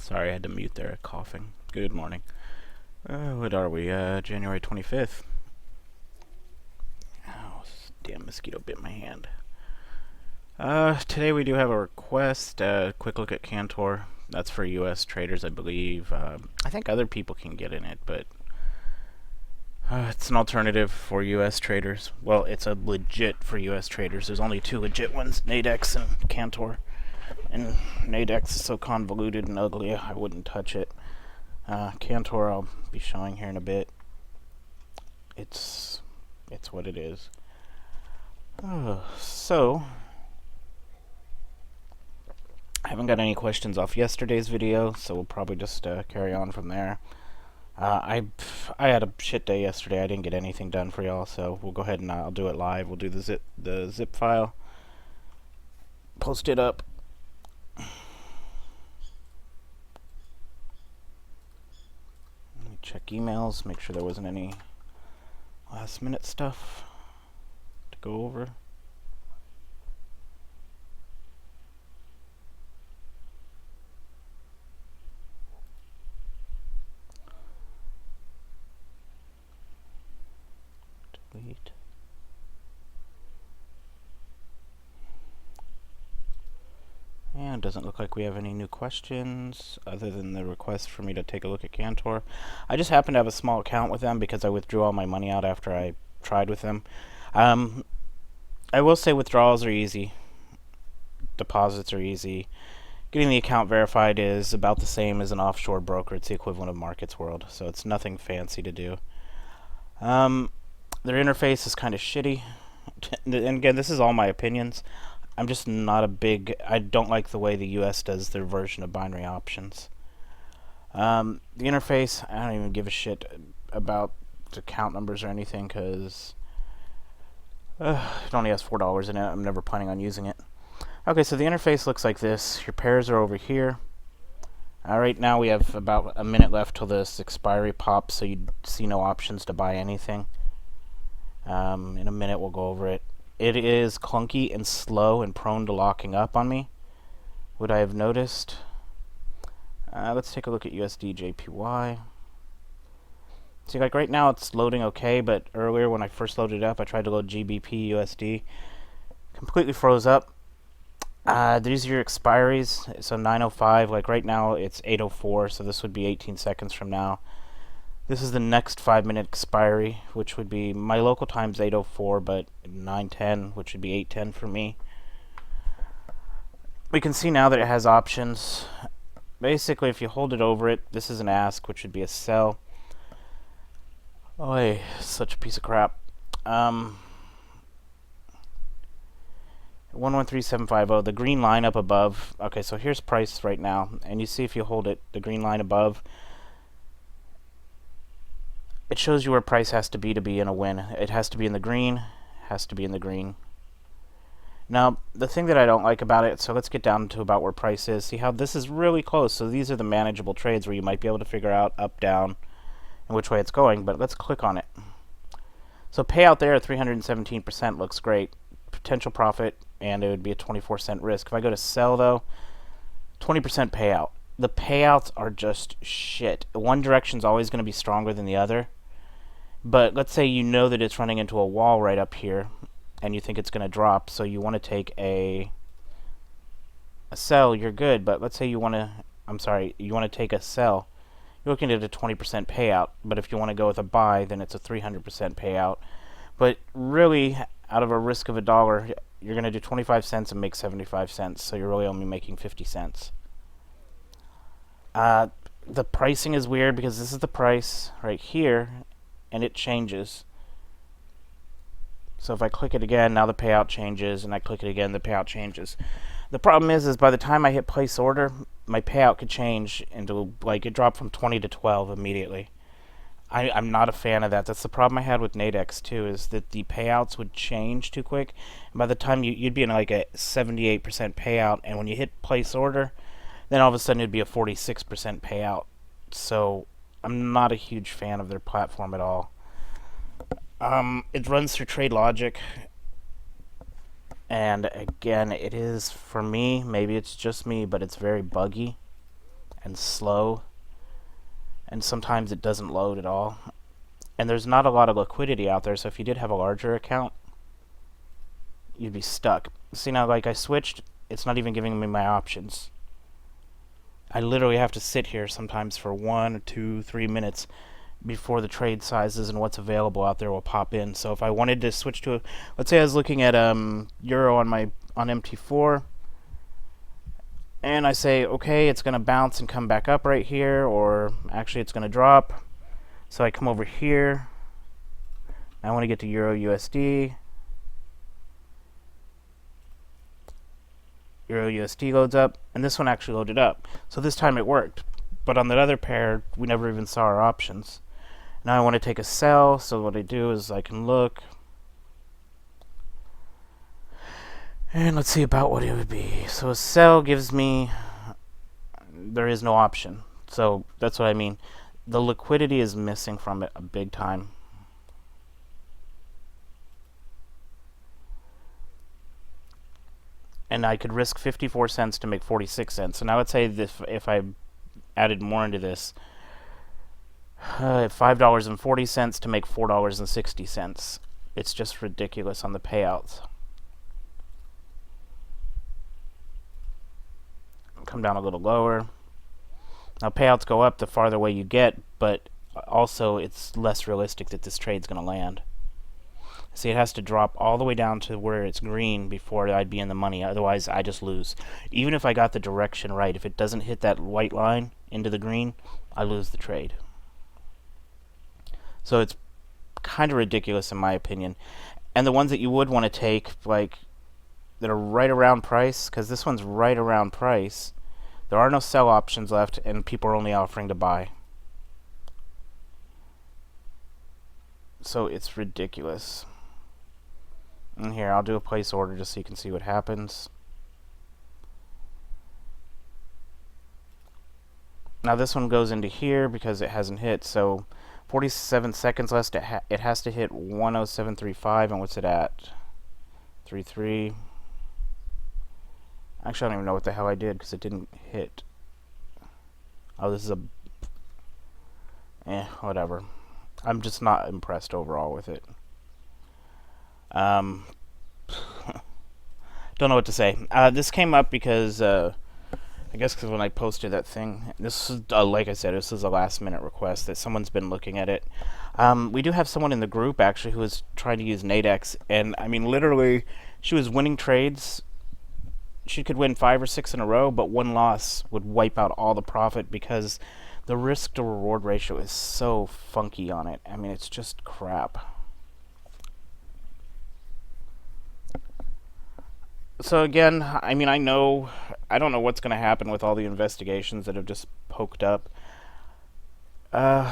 Sorry, I had to mute there, coughing. Good morning. What are we, January 25th? Oh, this damn mosquito bit my hand. Today we do have a request, quick look at Cantor. That's for U.S. traders, I believe. I think other people can get in it, but it's an alternative for U.S. traders. Well, it's a legit for U.S. traders. There's only two legit ones, Nadex and Cantor. And Nadex is so convoluted and ugly, I wouldn't touch it. Cantor I'll be showing here in a bit. It's what it is. So, I haven't got any questions off yesterday's video, so we'll probably just carry on from there. I had a shit day yesterday. I didn't get anything done for y'all, so we'll go ahead and I'll do it live. We'll do the zip file, post it up. Let me check emails, make sure there wasn't any last minute stuff to go over. Delete. And it doesn't look like we have any new questions other than the request for me to take a look at Cantor. I just happen to have a small account with them because I withdrew all my money out after I tried with them. I will say withdrawals are easy. Deposits are easy. Getting the account verified is about the same as an offshore broker. It's the equivalent of Markets World, so it's nothing fancy to do. Their interface is kind of shitty. And again, this is all my opinions. I'm just not a big... I don't like the way the US does their version of binary options. The interface, I don't even give a shit about the account numbers or anything, because it only has $4 in it. I'm never planning on using it. Okay, so the interface looks like this. Your pairs are over here. Right now we have about a minute left till this expiry pops, so you see no options to buy anything. In a minute we'll go over it. It is clunky and slow and prone to locking up on me. Would I have noticed? Let's take a look at USD JPY. See, like right now it's loading okay, but earlier when I first loaded it up, I tried to load GBP USD. Completely froze up. These are your expiries. So 9:05, like right now it's 8:04, so this would be 18 seconds from now. This is the next 5-minute expiry, which would be my local time's 8:04, but 9:10, which would be 8:10 for me. We can see now that it has options. Basically, if you hold it over it, this is an ask, which would be a sell. Oh, hey, such a piece of crap. 113750, the green line up above. Okay, so here's price right now, and you see if you hold it, the green line above, it shows you where price has to be in a win. It has to be in the green, has to be in the green. Now, the thing that I don't like about it, so let's get down to about where price is. See how this is really close, so these are the manageable trades where you might be able to figure out up, down, and which way it's going, but let's click on it. So payout there at 317% looks great. Potential profit, and it would be a 24-cent risk. If I go to sell, though, 20% payout. The payouts are just shit. One direction's always going to be stronger than the other. But let's say you know that it's running into a wall right up here, and you think it's going to drop, so you want to take a sell, you're good. But let's say you want to take a sell. You're looking at a 20% payout. But if you want to go with a buy, then it's a 300% payout. But really, out of a risk of $1, you're going to do 25 cents and make 75 cents, so you're really only making 50 cents. The pricing is weird because this is the price right here, and it changes. So if I click it again, now the payout changes, and I click it again, the payout changes. The problem is by the time I hit place order, my payout could change into, like, it dropped from 20 to 12 immediately. I'm not a fan of that. That's the problem I had with Nadex too, is that the payouts would change too quick. And by the time you'd be in like a 78% payout, and when you hit place order, then all of a sudden it'd be a 46% payout. So I'm not a huge fan of their platform at all. It runs through Trade Logic, and again, it is, for me, maybe it's just me, but it's very buggy. and slow, and sometimes it doesn't load at all. And there's not a lot of liquidity out there, so if you did have a larger account, you'd be stuck. See, now, like, I switched, it's not even giving me my options. I literally have to sit here sometimes for 1, 2, 3 minutes before the trade sizes and what's available out there will pop in. So if I wanted to switch to, let's say I was looking at Euro on MT4, and I say, okay, it's going to bounce and come back up right here, or actually it's going to drop. So I come over here. I want to get to Euro USD. Euro USD loads up, and this one actually loaded up. So this time it worked. But on that other pair, we never even saw our options. Now I want to take a sell, so what I do is I can look. And let's see about what it would be. So a sell gives me, there is no option. So that's what I mean. The liquidity is missing from it a big time. And I could risk 54 cents to make 46 cents. So now let's say if I added more into this, $5.40 to make $4.60. It's just ridiculous on the payouts. Come down a little lower. Now payouts go up the farther away you get, but also it's less realistic that this trade's going to land. See, it has to drop all the way down to where it's green before I'd be in the money. Otherwise, I just lose. Even if I got the direction right, if it doesn't hit that white line into the green, I lose the trade. So it's kind of ridiculous in my opinion. And the ones that you would want to take, like, that are right around price, because this one's right around price, there are no sell options left, and people are only offering to buy. So it's ridiculous. And here, I'll do a place order just so you can see what happens. Now this one goes into here because it hasn't hit, so 47 seconds left. It has to hit 107.35, and what's it at? 33. Actually, I don't even know what the hell I did because it didn't hit. Oh, this is whatever. I'm just not impressed overall with it. Don't know what to say. This came up because I guess because when I posted that thing, this is like I said, this is a last-minute request that someone's been looking at it. We do have someone in the group actually who was trying to use Nadex, and I mean literally, she was winning trades. She could win 5 or 6 in a row, but one loss would wipe out all the profit because the risk to reward ratio is so funky on it. I mean, it's just crap. So again, I mean, I don't know what's going to happen with all the investigations that have just poked up. But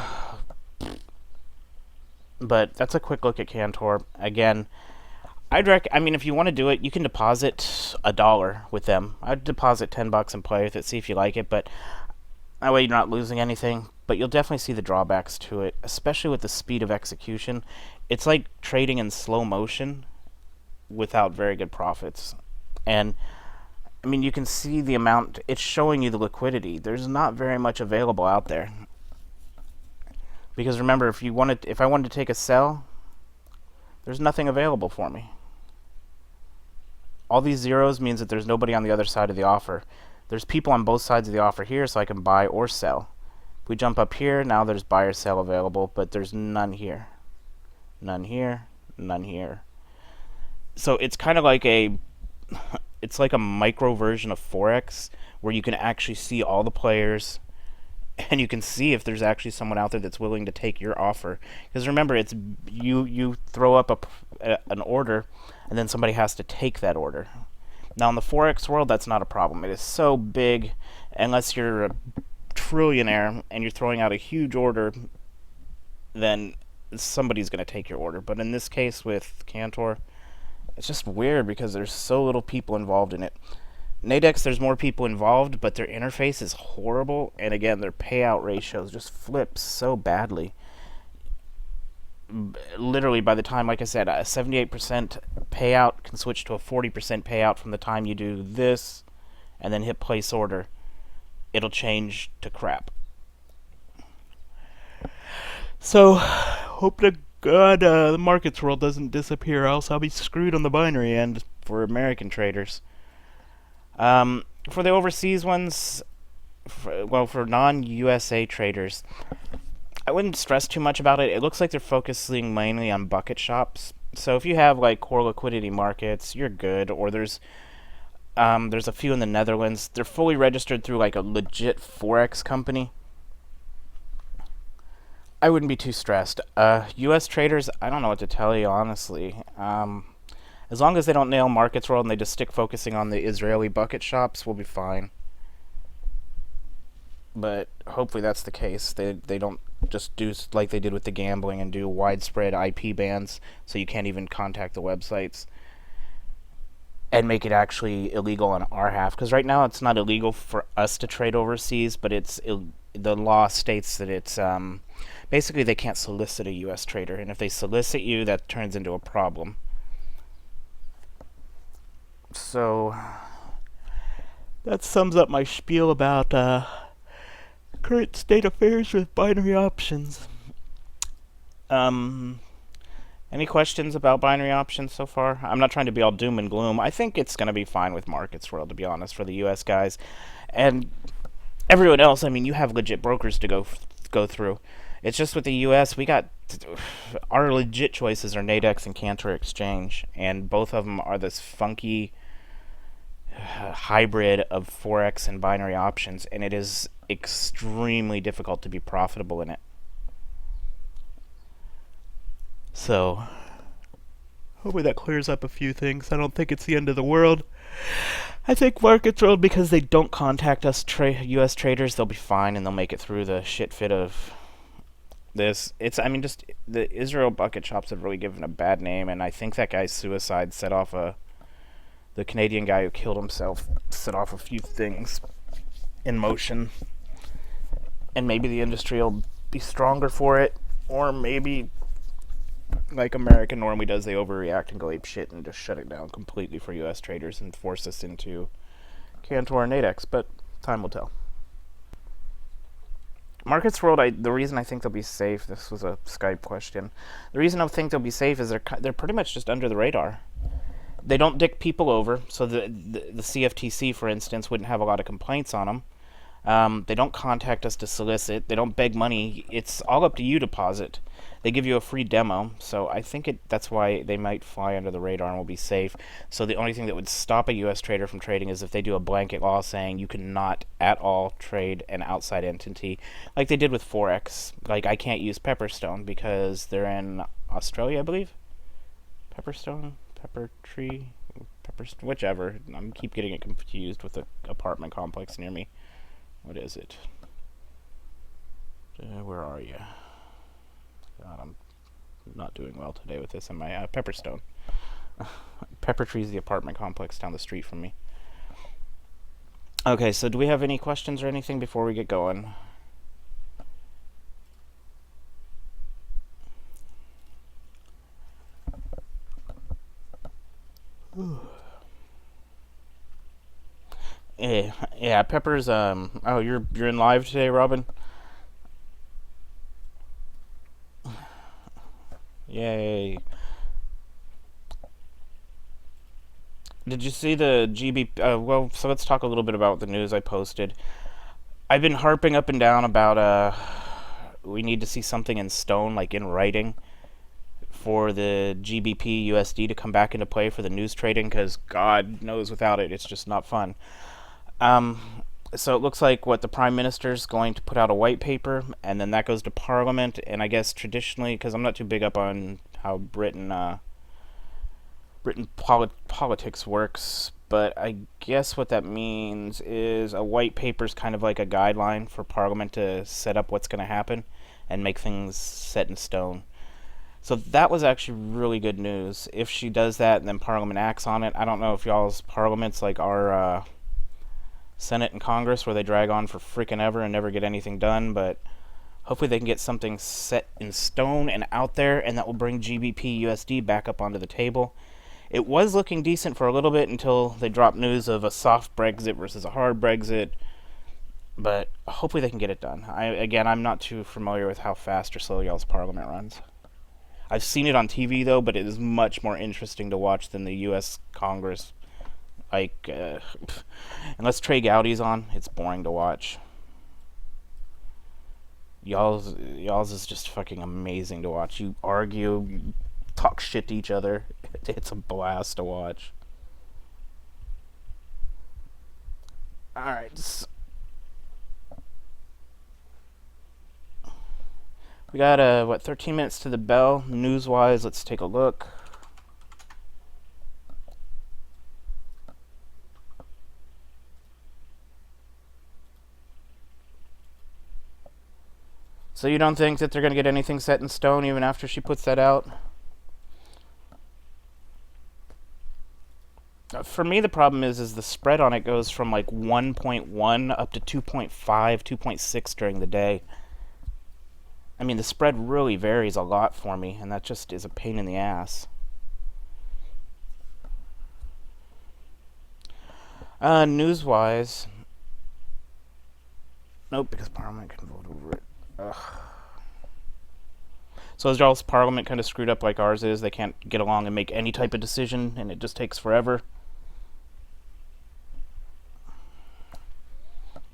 that's a quick look at Cantor. Again, I mean, if you want to do it, you can deposit $1 with them. I'd deposit $10 and play with it, see if you like it, but that way you're not losing anything. But you'll definitely see the drawbacks to it, especially with the speed of execution. It's like trading in slow motion without very good profits. And I mean, you can see the amount, it's showing you the liquidity. There's not very much available out there. Because remember, if I wanted to take a sell, there's nothing available for me. All these zeros means that there's nobody on the other side of the offer. There's people on both sides of the offer here, so I can buy or sell. If we jump up here, now there's buy or sell available, but there's none here. None here, none here. So it's kind of like it's like a micro version of Forex, where you can actually see all the players, and you can see if there's actually someone out there that's willing to take your offer. Because remember, it's you throw up an order, and then somebody has to take that order. Now in the Forex world, that's not a problem. It is so big, unless you're a trillionaire and you're throwing out a huge order, then somebody's going to take your order. But in this case with Cantor, it's just weird because there's so little people involved in it. Nadex, there's more people involved, but their interface is horrible, and again, their payout ratios just flip so badly. Literally, by the time, like I said, a 78% payout can switch to a 40% payout from the time you do this and then hit place order. it'll change to crap. So, hope to God the markets world doesn't disappear, else I'll be screwed on the binary end for American traders. For the overseas ones, for non-USA traders, I wouldn't stress too much about it. It looks like they're focusing mainly on bucket shops. So if you have like core liquidity markets, you're good. Or there's a few in the Netherlands. They're fully registered through like a legit forex company. I wouldn't be too stressed. U.S. traders, I don't know what to tell you honestly. As long as they don't nail markets world and they just stick focusing on the Israeli bucket shops, we'll be fine. But hopefully that's the case. They don't just do like they did with the gambling and do widespread IP bans so you can't even contact the websites and make it actually illegal on our half. Because right now it's not illegal for us to trade overseas, but the law states that it's basically they can't solicit a U.S. trader, and if they solicit you, that turns into a problem. So that sums up my spiel about current state affairs with binary options. Any questions about binary options so far? I'm not trying to be all doom and gloom. I think it's going to be fine with markets world, to be honest, for the U.S. guys. And everyone else, I mean, you have legit brokers to go through. It's just with the U.S., our legit choices are Nadex and Cantor Exchange, and both of them are this funky hybrid of forex and binary options, and it is extremely difficult to be profitable in it. So hopefully that clears up a few things. I don't think it's the end of the world. I think markets world, because they don't contact us U.S. traders, they'll be fine and they'll make it through the shit fit of this. Just the Israel bucket shops have really given a bad name, and I think that guy's suicide set off the Canadian guy who killed himself set off a few things in motion. And maybe the industry will be stronger for it, or maybe, like America normally does, they overreact and go ape shit and just shut it down completely for U.S. traders and force us into Cantor and Nadex, but time will tell. Markets World, the reason I think they'll be safe, this was a Skype question, the reason I think they'll be safe is they're pretty much just under the radar. They don't dick people over, so the CFTC, for instance, wouldn't have a lot of complaints on them. They don't contact us to solicit. They don't beg money. It's all up to you to deposit. They give you a free demo, so I think that's why they might fly under the radar and will be safe. So the only thing that would stop a U.S. trader from trading is if they do a blanket law saying you cannot at all trade an outside entity, like they did with Forex. Like, I can't use Pepperstone because they're in Australia, I believe. Pepperstone? Peppertree? Whichever. I keep getting it confused with the apartment complex near me. What is it? Where are you? God, I'm not doing well today with this. Pepperstone. Peppertree's the apartment complex down the street from me. Okay, so do we have any questions or anything before we get going? Yeah, Pepper's oh, you're in live today, Robin? Yay. Did you see the GB well, so let's talk a little bit about the news I posted. I've been harping up and down about we need to see something in stone, like in writing, for the GBP USD to come back into play for the news trading, because God knows without it, it's just not fun. So it looks like the Prime Minister's going to put out a white paper, and then that goes to Parliament, and I guess traditionally, because I'm not too big up on how Britain politics works, but I guess what that means is a white paper's kind of like a guideline for Parliament to set up what's going to happen and make things set in stone. So that was actually really good news. If she does that and then Parliament acts on it, I don't know if y'all's parliaments like our Senate and Congress, where they drag on for freaking ever and never get anything done, but hopefully they can get something set in stone and out there, and that will bring GBP USD back up onto the table. It was looking decent for a little bit until they dropped news of a soft Brexit versus a hard Brexit, But hopefully they can get it done. I'm not too familiar with how fast or slow y'all's parliament runs. I've seen it on TV though, but it is much more interesting to watch than the U.S. Congress. Like, unless Trey Gowdy's on, it's boring to watch. Y'all's is just fucking amazing to watch. You argue, you talk shit to each other. It's a blast to watch. Alright, we got 13 minutes to the bell. News-wise, let's take a look. So you don't think that they're going to get anything set in stone even after she puts that out? For me, the problem is the spread on it goes from like 1.1 up to 2.5, 2.6 during the day. I mean, the spread really varies a lot for me, and that just is a pain in the ass. News-wise, nope, because Parliament can vote over it. Ugh. So is y'all's Parliament kind of screwed up like ours is? They can't get along and make any type of decision, and it just takes forever?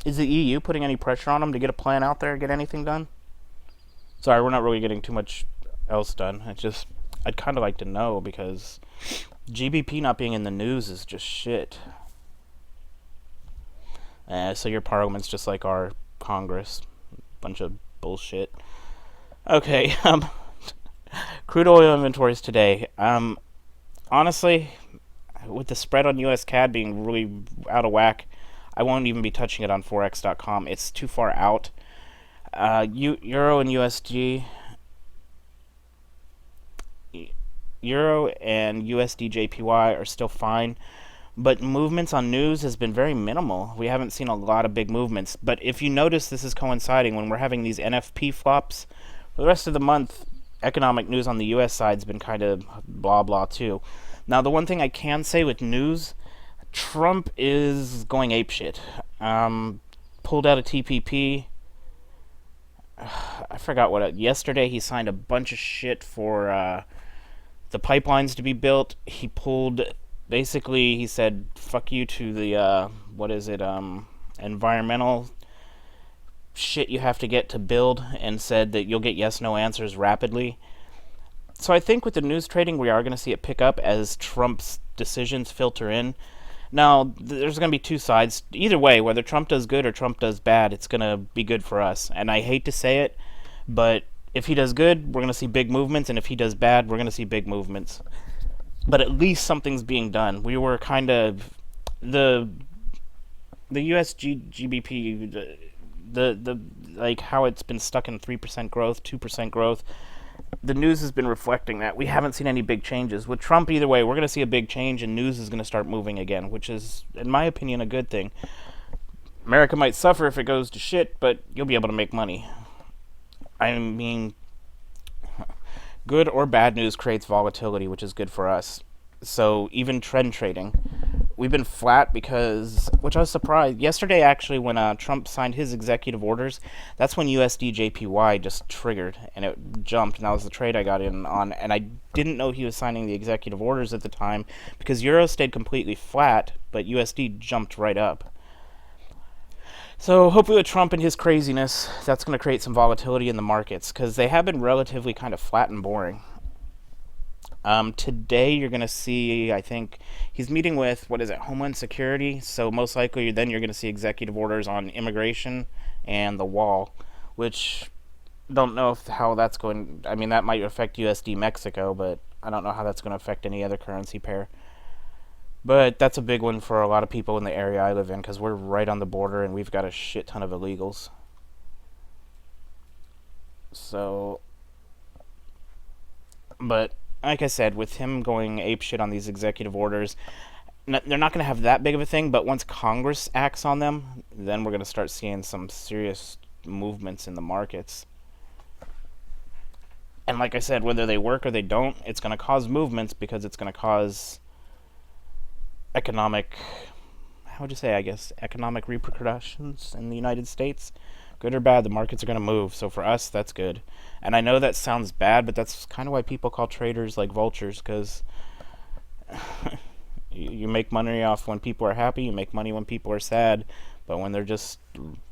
Is the EU putting any pressure on them to get a plan out there, get anything done? Sorry, we're not really getting too much else done. I'd kind of like to know, because GBP not being in the news is just shit. So your Parliament's just like our Congress. Bunch of bullshit. Okay, crude oil inventories today. Honestly, with the spread on US CAD being really out of whack, I won't even be touching it on forex.com. It's too far out. Euro and USD, Euro and USD JPY are still fine, but movements on news has been very minimal. We haven't seen a lot of big movements. But if you notice, this is coinciding when we're having these NFP flops. For the rest of the month, economic news on the US side's been kind of blah blah too. Now, the one thing I can say with news, Trump is going apeshit. Pulled out of TPP. I forgot yesterday he signed a bunch of shit for the pipelines to be built. He basically he said fuck you to the environmental shit you have to get to build, and said that you'll get yes no answers rapidly. So I think with the news trading, we are going to see it pick up as Trump's decisions filter in. Now, there's going to be two sides. Either way, whether Trump does good or Trump does bad, it's going to be good for us. And I hate to say it, but if he does good, we're going to see big movements, and if he does bad, we're going to see big movements. But at least something's being done. We were kind of the US GBP, the like how it's been stuck in 3% growth, 2% growth. The news has been reflecting that. We haven't seen any big changes. With Trump, either way, we're going to see a big change, and news is going to start moving again, which is, in my opinion, a good thing. America might suffer if it goes to shit, but you'll be able to make money. I mean, good or bad news creates volatility, which is good for us. So even trend trading, we've been flat which I was surprised. Yesterday, actually, when Trump signed his executive orders, that's when USD JPY just triggered, and it jumped, and that was the trade I got in on. And I didn't know he was signing the executive orders at the time, because Euro stayed completely flat, but USD jumped right up. So hopefully with Trump and his craziness, that's going to create some volatility in the markets, because they have been relatively kind of flat and boring. Today you're going to see, I think, he's meeting with, Homeland Security, so most likely then you're going to see executive orders on immigration and the wall, which don't know how that's going. I mean, that might affect USD Mexico, but I don't know how that's going to affect any other currency pair. But that's a big one for a lot of people in the area I live in, because we're right on the border and we've got a shit ton of illegals. So, but like I said, with him going apeshit on these executive orders, they're not going to have that big of a thing, but once Congress acts on them, then we're going to start seeing some serious movements in the markets. And like I said, whether they work or they don't, it's going to cause movements, because it's going to cause economic how would you say, I guess, economic repercussions in the United States. Good or bad, the markets are going to move. So for us, that's good. And I know that sounds bad, but that's kind of why people call traders like vultures, because you make money off when people are happy, you make money when people are sad, but when they're just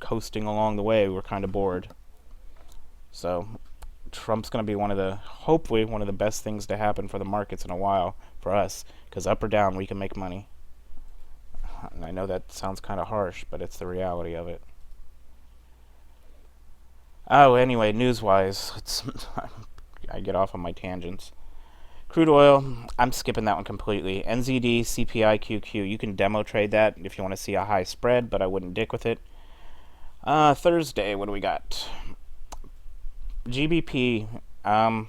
coasting along the way, we're kind of bored. So Trump's going to be hopefully one of the best things to happen for the markets in a while for us, because up or down, we can make money. And I know that sounds kind of harsh, but it's the reality of it. Oh, anyway, news-wise, I get off on my tangents. Crude oil, I'm skipping that one completely. NZD, CPI, QQ, you can demo trade that if you want to see a high spread, but I wouldn't dick with it. Thursday, what do we got? GBP, I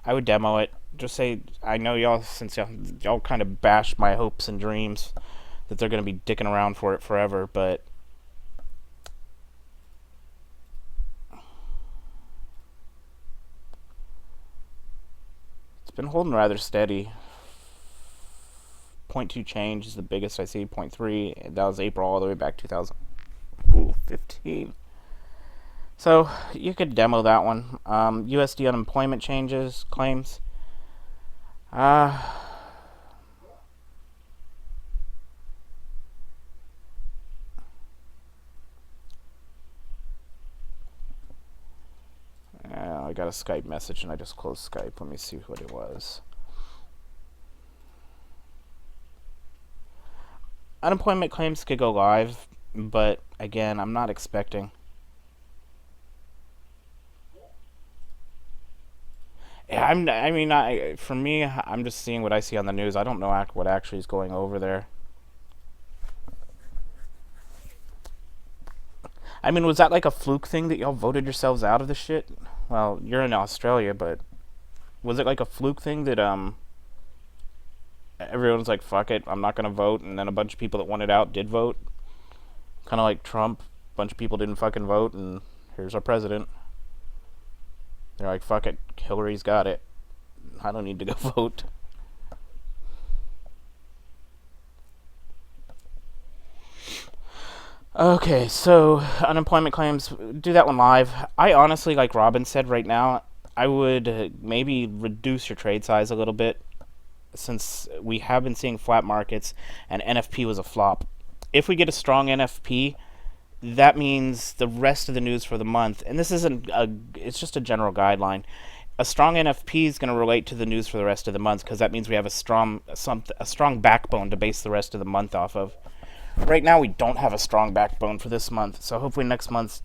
would demo it. Just say, I know y'all, since y'all kind of bashed my hopes and dreams that they're going to be dicking around for it forever, but it's been holding rather steady. 0.2 change is the biggest I see. 0.3, that was April all the way back 2015. So you could demo that one. USD unemployment changes, claims. I got a Skype message and I just closed Skype. Let me see what it was. Unemployment claims could go live, but again, I'm not expecting. Yeah, for me, I'm just seeing what I see on the news. I don't know what actually is going over there. I mean, was that like a fluke thing that y'all voted yourselves out of the shit? Well, you're in Australia, but was it like a fluke thing that everyone's like, fuck it, I'm not gonna vote, and then a bunch of people that wanted out did vote? Kind of like Trump, a bunch of people didn't fucking vote, and here's our president. They're like, fuck it, Hillary's got it. I don't need to go vote. Okay, so unemployment claims, do that one live. I honestly, like Robin said right now, I would maybe reduce your trade size a little bit, since we have been seeing flat markets and NFP was a flop. If we get a strong NFP, that means the rest of the news for the month, and this isn't it's just a general guideline. A strong NFP is going to relate to the news for the rest of the month, because that means we have a strong backbone to base the rest of the month off of. Right now, we don't have a strong backbone for this month, so hopefully next month's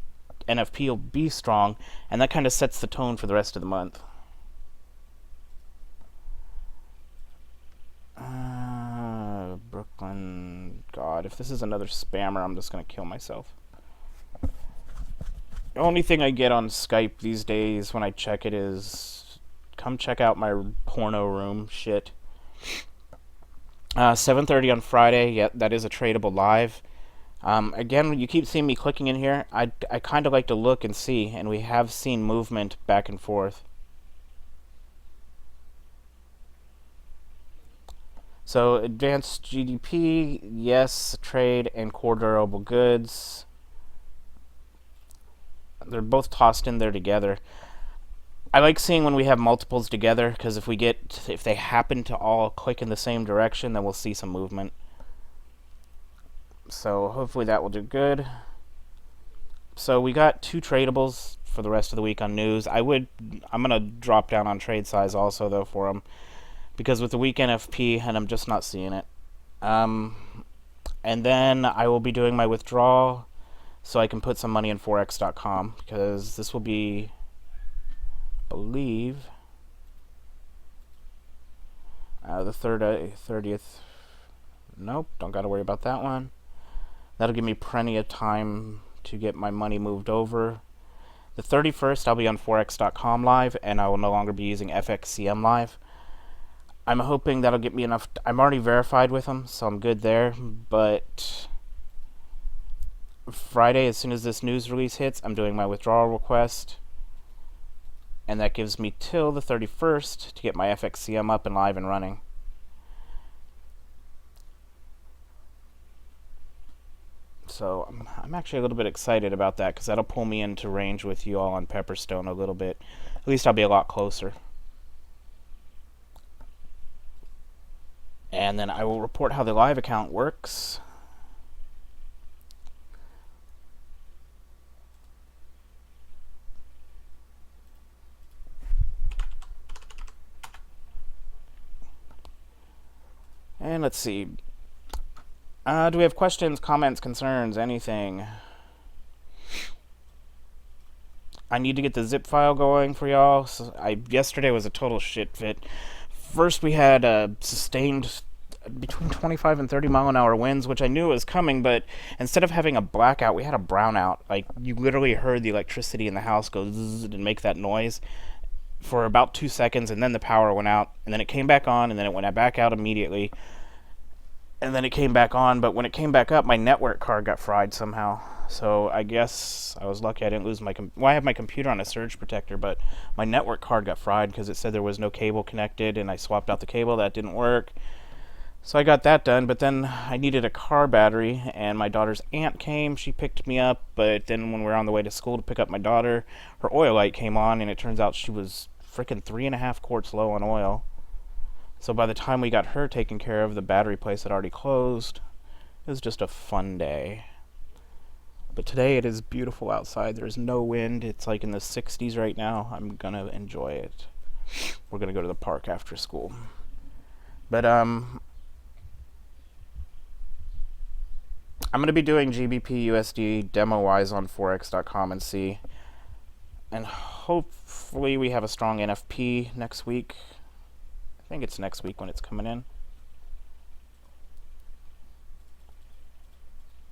NFP will be strong, and that kind of sets the tone for the rest of the month. Brooklyn, God, if this is another spammer, I'm just going to kill myself. The only thing I get on Skype these days when I check it is, come check out my porno room shit. 7:30 on Friday, yeah, that is a tradable live. Again, you keep seeing me clicking in here. I kind of like to look and see, and we have seen movement back and forth. So, advanced GDP, yes, trade, and core durable goods. They're both tossed in there together. I like seeing when we have multiples together, because if they happen to all click in the same direction, then we'll see some movement. So hopefully that will do good. So we got 2 tradables for the rest of the week on news. I'm gonna drop down on trade size also though for them, because with the week NFP, and I'm just not seeing it. And then I will be doing my withdrawal, so I can put some money in forex.com, because this will be, I believe, the 30th. Nope, don't got to worry about that one. That'll give me plenty of time to get my money moved over. The 31st, I'll be on forex.com live, and I will no longer be using FXCM live. I'm hoping that'll get me enough. I'm already verified with them, so I'm good there, but Friday, as soon as this news release hits, I'm doing my withdrawal request, and that gives me till the 31st to get my FXCM up and live and running. So I'm actually a little bit excited about that because that'll pull me into range with you all on Pepperstone a little bit. At least I'll be a lot closer. And then I will report how the live account works. And let's see. Do we have questions, comments, concerns, anything? I need to get the zip file going for y'all. So yesterday was a total shit fit. First, we had sustained between 25 and 30 mile an hour winds, which I knew was coming, but instead of having a blackout, we had a brownout. Like, you literally heard the electricity in the house go zzz and make that noise for about 2 seconds, and then the power went out, and then it came back on, and then it went back out immediately, and then it came back on. But when it came back up, my network card got fried somehow. So I guess I was lucky I didn't lose my well, I have my computer on a surge protector, but my network card got fried because it said there was no cable connected, and I swapped out the cable. That didn't work. So I got that done, but then I needed a car battery, and my daughter's aunt came. She picked me up, but then when we were on the way to school to pick up my daughter, her oil light came on, and it turns out she was freaking 3.5 quarts low on oil. So by the time we got her taken care of, the battery place had already closed. It was just a fun day. But today it is beautiful outside. There's no wind. It's like in the 60s right now. I'm going to enjoy it. We're going to go to the park after school. But I'm going to be doing GBP USD demo-wise on Forex.com and see. And hopefully we have a strong NFP next week. I think it's next week when it's coming in.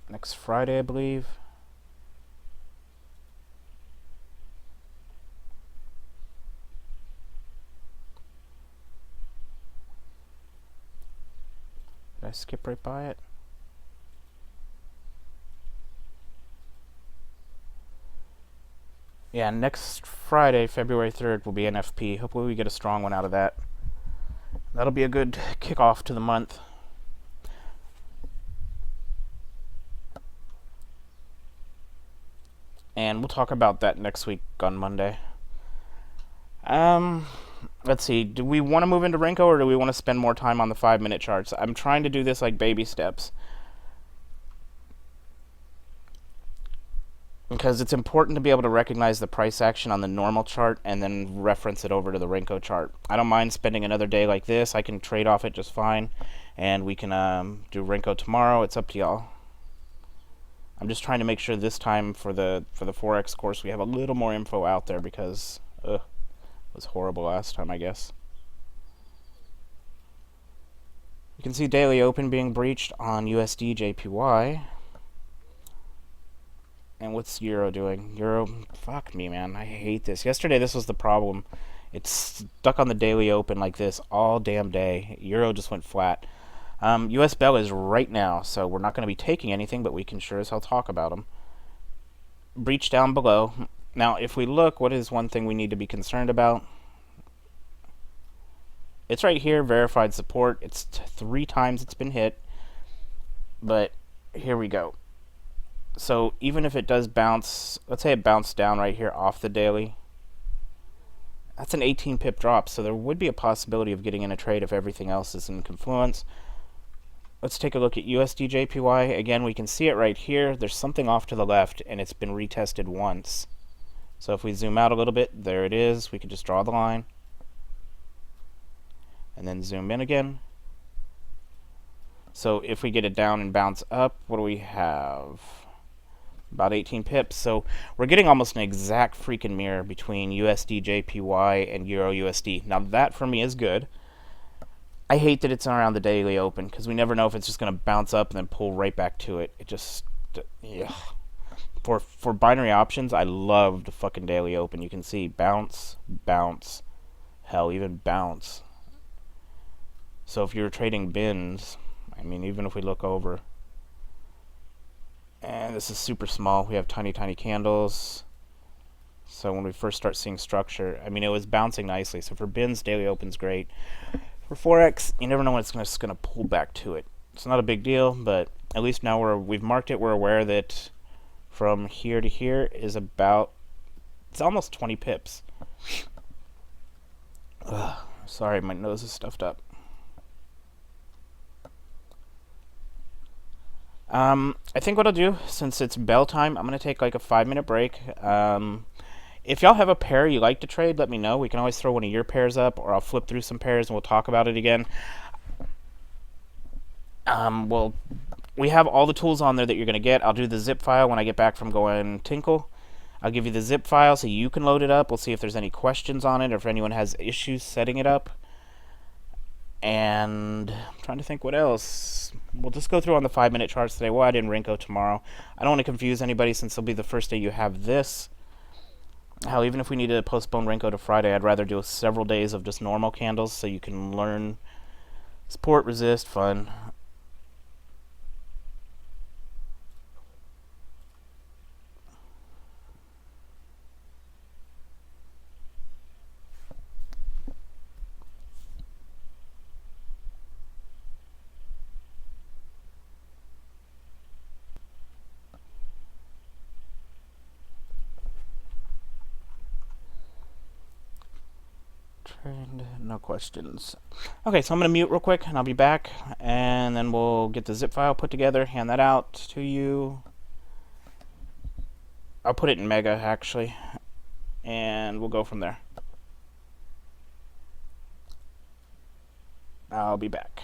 Next Friday, I believe. Did I skip right by it? Yeah, next Friday, February 3rd, will be NFP. Hopefully we get a strong one out of that. That'll be a good kickoff to the month. And we'll talk about that next week on Monday. Let's see. Do we want to move into Renko, or do we want to spend more time on the 5-minute charts? I'm trying to do this like baby steps, because it's important to be able to recognize the price action on the normal chart and then reference it over to the Renko chart. I don't mind spending another day like this. I can trade off it just fine, and we can do Renko tomorrow. It's up to y'all. I'm just trying to make sure this time for the Forex course we have a little more info out there, because it was horrible last time, I guess. You can see daily open being breached on USD JPY. And what's Euro doing? Euro, fuck me, man. I hate this. Yesterday, this was the problem. It's stuck on the daily open like this all damn day. Euro just went flat. US Bell is right now, so we're not going to be taking anything, but we can sure as hell talk about them. Breach down below. Now, if we look, what is one thing we need to be concerned about? It's right here, verified support. It's 3 times it's been hit. But here we go. So even if it does bounce, let's say it bounced down right here off the daily, that's an 18 pip drop, so there would be a possibility of getting in a trade if everything else is in confluence. Let's take a look at USD JPY. Again, we can see it right here. There's something off to the left, and it's been retested once. So if we zoom out a little bit, there it is. We can just draw the line and then zoom in again. So if we get it down and bounce up, what do we have? About 18 pips. So we're getting almost an exact freaking mirror between USD JPY and Euro USD. Now that for me is good. I hate that it's around the daily open, because we never know if it's just going to bounce up and then pull right back to it. It just, yeah. For binary options, I love the fucking daily open. You can see bounce, bounce, hell, even bounce. So if you're trading bins, I mean, even if we look over, and this is super small, we have tiny, tiny candles. So when we first start seeing structure, I mean, it was bouncing nicely. So for bins, daily open's great. For Forex, you never know when it's just going to pull back to it. It's not a big deal, but At least now we've marked it. We're aware that from here to here is about, it's almost 20 pips. Ugh, sorry, my nose is stuffed up. I think what I'll do, since it's bell time, I'm going to take like a 5-minute break. If y'all have a pair you like to trade, let me know. We can always throw one of your pairs up, or I'll flip through some pairs and we'll talk about it again. Well, we have all the tools on there that you're going to get. I'll do the zip file when I get back from going tinkle. I'll give you the zip file so you can load it up. We'll see if there's any questions on it or if anyone has issues setting it up. And I'm trying to think what else. We'll just go through on the 5-minute charts today. We'll add in Renko tomorrow. I don't want to confuse anybody since it'll be the first day you have this. Hell, even if we need to postpone Renko to Friday, I'd rather do several days of just normal candles so you can learn support, resist, fun. No questions. Okay, so I'm going to mute real quick, and I'll be back, and then we'll get the zip file put together, hand that out to you. I'll put it in Mega, actually, and we'll go from there. I'll be back.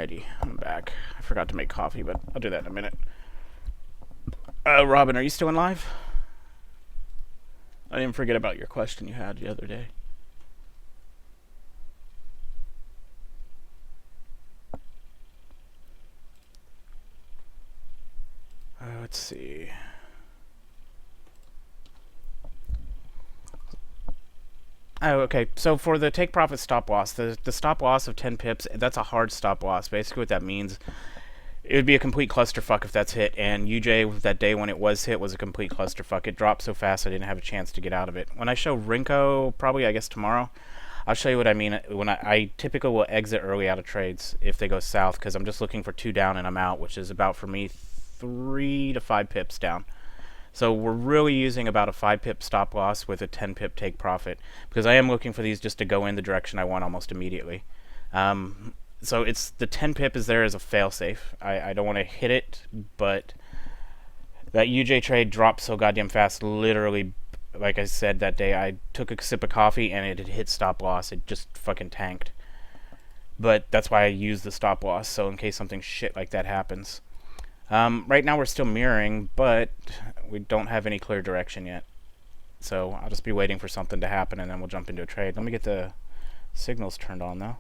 Alrighty, I'm back. I forgot to make coffee, but I'll do that in a minute. Robin, are you still in live? I didn't forget about your question you had the other day. Let's see. Oh, okay. So for the take profit stop loss, the stop loss of 10 pips, that's a hard stop loss. Basically what that means, it would be a complete clusterfuck if that's hit, and UJ, that day when it was hit, was a complete clusterfuck. It dropped so fast I didn't have a chance to get out of it. When I show Rinko, probably I guess tomorrow, I'll show you what I mean. When I typically will exit early out of trades if they go south, because I'm just looking for 2 down and I'm out, which is about, for me, 3 to 5 pips down. So we're really using about a 5 pip stop loss with a 10 pip take profit, because I am looking for these just to go in the direction I want almost immediately. So it's the 10 pip is there as a failsafe. I don't want to hit it, but that UJ trade dropped so goddamn fast. Literally, like I said that day, I took a sip of coffee and it had hit stop loss. It just fucking tanked. But that's why I used the stop loss, so in case something shit like that happens. Right now we're still mirroring, but we don't have any clear direction yet. So I'll just be waiting for something to happen and then we'll jump into a trade. Let me get the signals turned on though.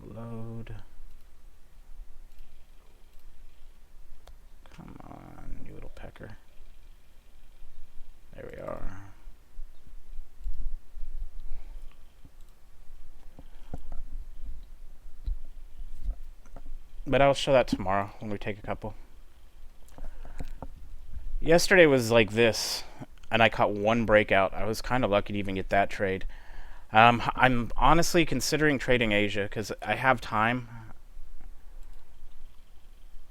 Load. Come on, you little pecker. There we are. But I'll show that tomorrow when we take a couple. Yesterday was like this, and I caught one breakout. I was kind of lucky to even get that trade. I'm honestly considering trading Asia because I have time.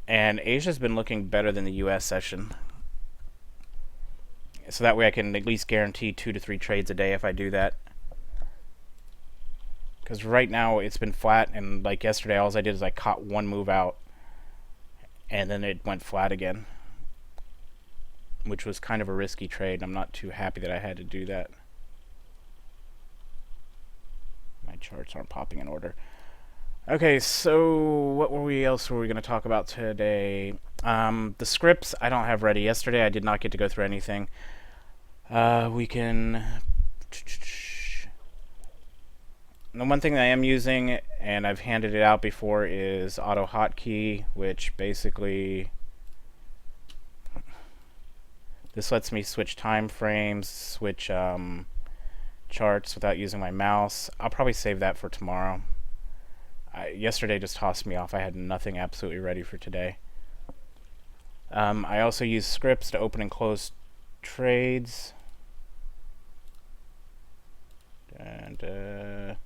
And Asia's been looking better than the US session. So that way I can at least guarantee 2 to 3 trades a day if I do that. Because right now it's been flat, and like yesterday all I did is I caught one move out. And then it went flat again. Which was kind of a risky trade. I'm not too happy that I had to do that. My charts aren't popping in order. Okay, so what else were we going to talk about today? The scripts I don't have ready. Yesterday I did not get to go through anything. We can... The one thing that I am using, and I've handed it out before, is Auto Hotkey, which basically... This lets me switch time frames, switch charts without using my mouse. I'll probably save that for tomorrow. Yesterday just tossed me off. I had nothing absolutely ready for today. I also use scripts to open and close trades. And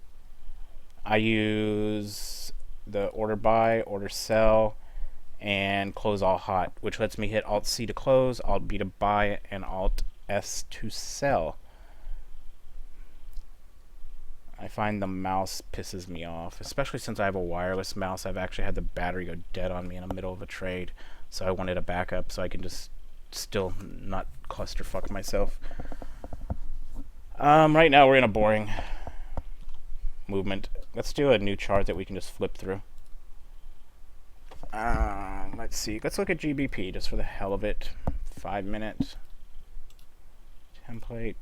I use the order buy, order sell, and close all hot, which lets me hit Alt C to close, Alt B to buy, and Alt S to sell. I find the mouse pisses me off, especially since I have a wireless mouse. I've actually had the battery go dead on me in the middle of a trade, so I wanted a backup so I can just still not clusterfuck myself. Right now we're in a boring movement. Let's do a new chart that we can just flip through. Let's see. Let's look at GBP just for the hell of it. 5 minutes. Template.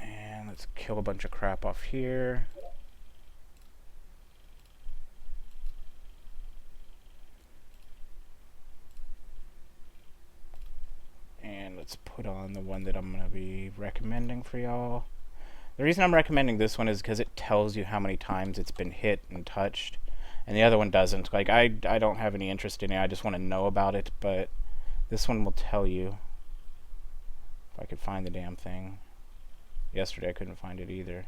And let's kill a bunch of crap off here. And let's put on the one that I'm going to be recommending for y'all. The reason I'm recommending this one is because it tells you how many times it's been hit and touched. And the other one doesn't. Like, I don't have any interest in it. I just want to know about it. But this one will tell you. If I could find the damn thing. Yesterday I couldn't find it either.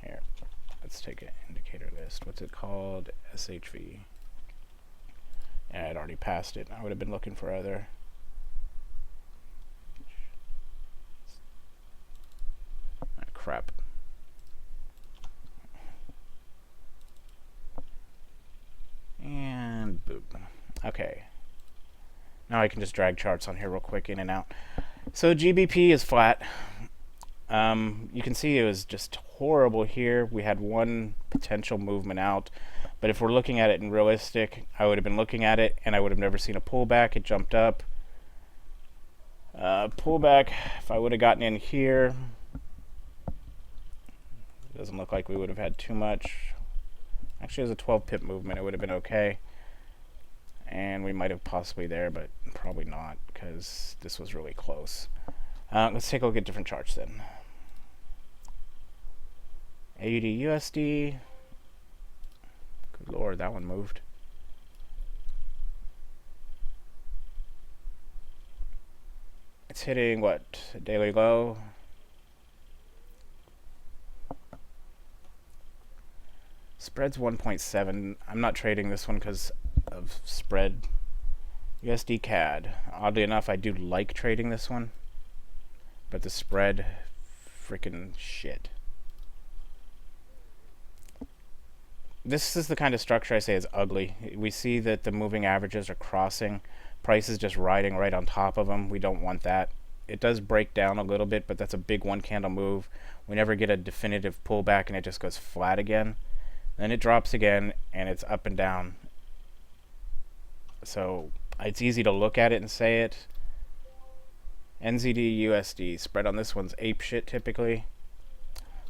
Here. Let's take an indicator list. What's it called? SHV. Yeah, I'd already passed it. I would have been looking for other... crap. Okay. Now I can just drag charts on here real quick, in and out. So GBP is flat. You can see it was just horrible here. We had one potential movement out. But if we're looking at it in realistic, I would have been looking at it, and I would have never seen a pullback. It jumped up. Pullback, if I would have gotten in here, it doesn't look like we would have had too much. Actually, as a 12 pip movement, it would have been okay. And we might have possibly there, but probably not, because this was really close. Let's take a look at different charts then. AUD USD. Good lord, that one moved. It's hitting what? A daily low. Spread's 1.7. I'm not trading this one because of spread. USD CAD. Oddly enough, I do like trading this one, but the spread, freaking shit. This is the kind of structure I say is ugly. We see that the moving averages are crossing. Price is just riding right on top of them. We don't want that. It does break down a little bit, but that's a big one candle move. We never get a definitive pullback, and it just goes flat again. Then it drops again, and it's up and down. So it's easy to look at it and say it. NZD USD spread on this one's ape shit typically.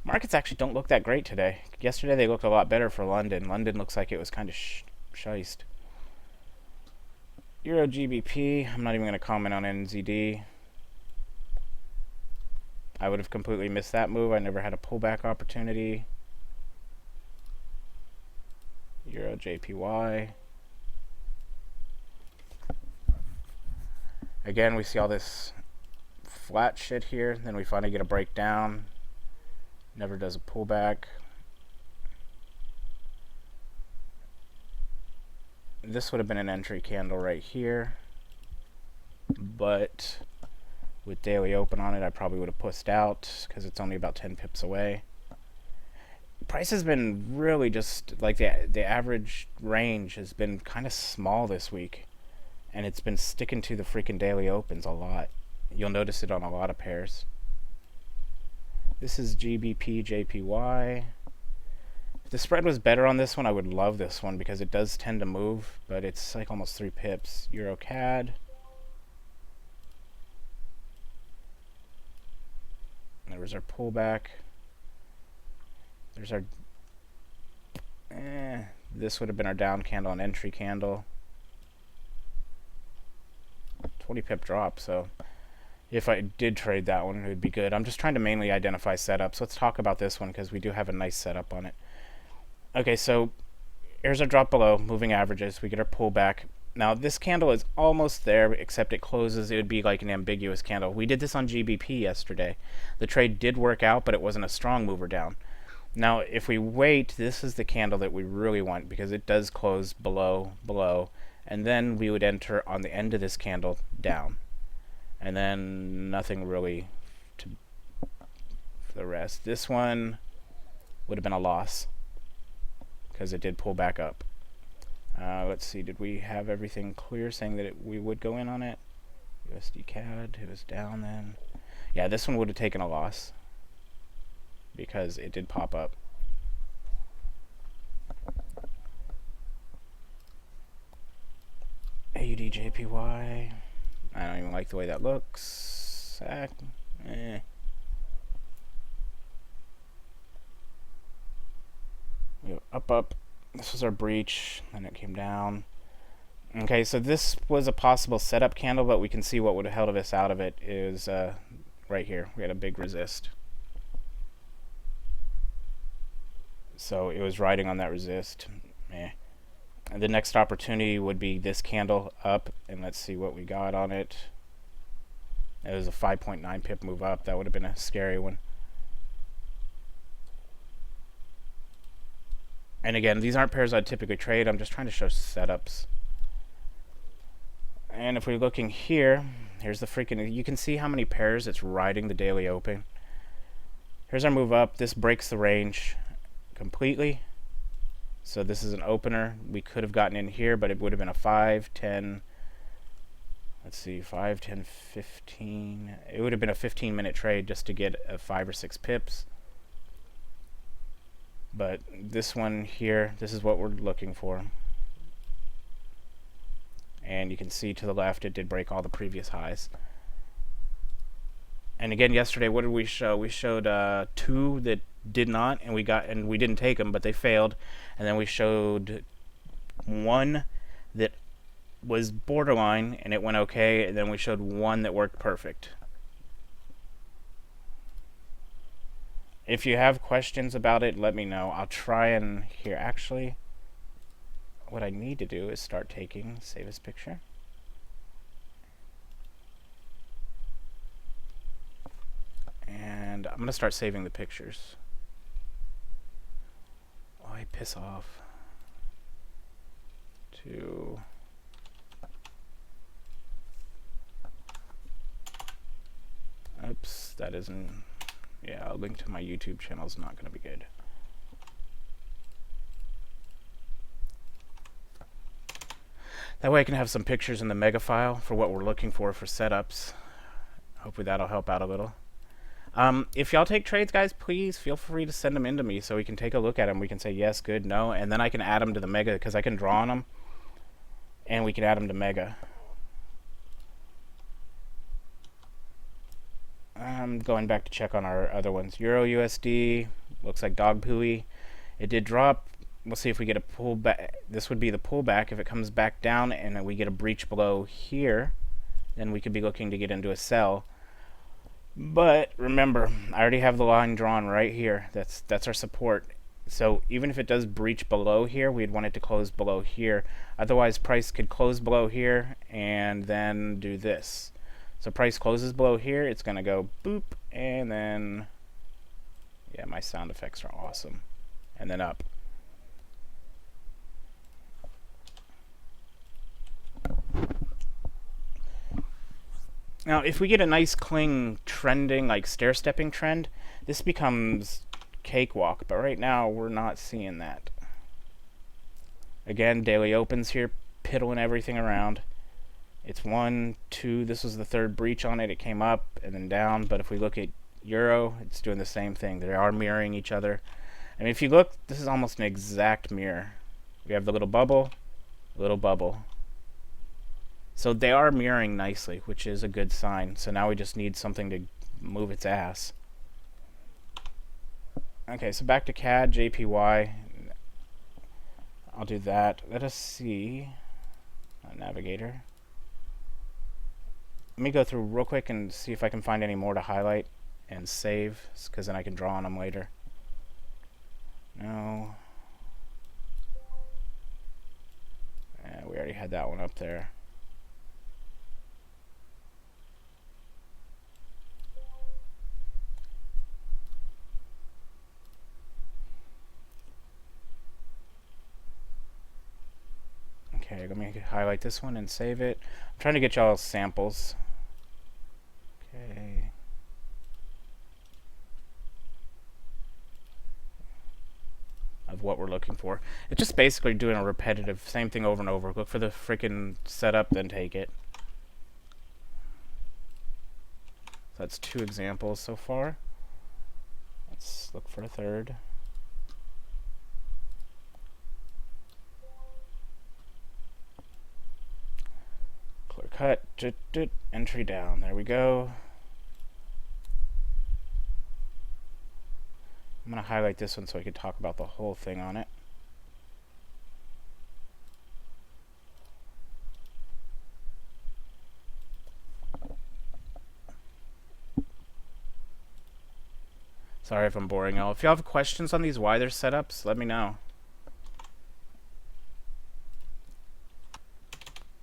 Markets actually don't look that great today. Yesterday they looked a lot better for London. London looks like it was kind of shiced. Euro GBP, I'm not even going to comment on NZD. I would have completely missed that move. I never had a pullback opportunity. Euro JPY. Again, we see all this flat shit here. Then we finally get a breakdown. Never does a pullback. This would have been an entry candle right here, but with daily open on it, I probably would have pushed out because it's only about 10 pips away. Price has been really just like the average range has been kind of small this week, and it's been sticking to the freaking daily opens a lot. You'll notice it on a lot of pairs. This is GBP JPY. If the spread was better on this one, I would love this one because it does tend to move, but it's like almost 3 pips. Euro CAD. There was our pullback. There's our... this would have been our down candle and entry candle. 20 pip drop, so... if I did trade that one, it would be good. I'm just trying to mainly identify setups. Let's talk about this one because we do have a nice setup on it. Okay, so here's our drop below, moving averages. We get our pullback. Now, this candle is almost there, except it closes. It would be like an ambiguous candle. We did this on GBP yesterday. The trade did work out, but it wasn't a strong mover down. Now, if we wait, this is the candle that we really want because it does close below, and then we would enter on the end of this candle down. And then nothing really for the rest. This one would have been a loss because it did pull back up. Let's see, did we have everything clear saying that we would go in on it? USD CAD, it was down then. Yeah, this one would have taken a loss because it did pop up. AUD JPY. I don't even like the way that looks. We go up. This was our breach, and it came down. Okay, so this was a possible setup candle, but we can see what would have held us out of it is right here. We had a big resist. So it was riding on that resist. And the next opportunity would be this candle up, and let's see what we got on it. It was a 5.9 pip move up. That would have been a scary one. And again, these aren't pairs I'd typically trade. I'm just trying to show setups. And if we're looking here, here's the freaking... you can see how many pairs it's riding the daily open. Here's our move up. This breaks the range completely. So this is an opener. We could have gotten in here, but it would have been a 5, 10, let's see, 5, 10, 15. It would have been a 15-minute trade just to get a 5 or 6 pips. But this one here, this is what we're looking for. And you can see to the left, it did break all the previous highs. And again, yesterday, what did we show? We showed 2 that did not, and we didn't take them, but they failed. And then we showed 1 that was borderline, and it went okay. And then we showed 1 that worked perfect. If you have questions about it, let me know. I'll try and here. Actually, what I need to do is start taking, save as picture. And I'm going to start saving the pictures. Oh, I piss off. Oops, that isn't... Yeah, a link to my YouTube channel is not going to be good. That way I can have some pictures in the mega file for what we're looking for setups. Hopefully that'll help out a little. If y'all take trades, guys, please feel free to send them in to me so we can take a look at them. We can say yes, good, no, and then I can add them to the mega because I can draw on them, and we can add them to mega. I'm going back to check on our other ones. Euro USD looks like dog pooey. It did drop. We'll see if we get a pullback. This would be the pullback. If it comes back down and we get a breach below here, then we could be looking to get into a sell. But remember, I already have the line drawn right here. That's our support. So even if it does breach below here, we'd want it to close below here. Otherwise, price could close below here and then do this. So price closes below here, it's going to go boop, and then, yeah, my sound effects are awesome. And then up. Now, if we get a nice cling trending, like stair-stepping trend, this becomes cakewalk. But right now, we're not seeing that. Again, daily opens here, piddling everything around. It's 1, 2, this was the 3rd breach on it. It came up and then down. But if we look at Euro, it's doing the same thing. They are mirroring each other. I mean, if you look, this is almost an exact mirror. We have the little bubble, little bubble. So they are mirroring nicely, which is a good sign. So now we just need something to move its ass. Okay, so back to CAD, JPY. I'll do that. Let us see. Navigator. Let me go through real quick and see if I can find any more to highlight and save, because then I can draw on them later. No. We already had that one up there. Okay, let me highlight this one and save it. I'm trying to get y'all samples. Okay. Of what we're looking for. It's just basically doing a repetitive, same thing over and over. Look for the freaking setup, then take it. So that's 2 examples so far. Let's look for a 3rd. Clear cut, entry down. There we go. I'm going to highlight this one so I can talk about the whole thing on it. Sorry if I'm boring y'all. If y'all have questions on these why they're setups, let me know.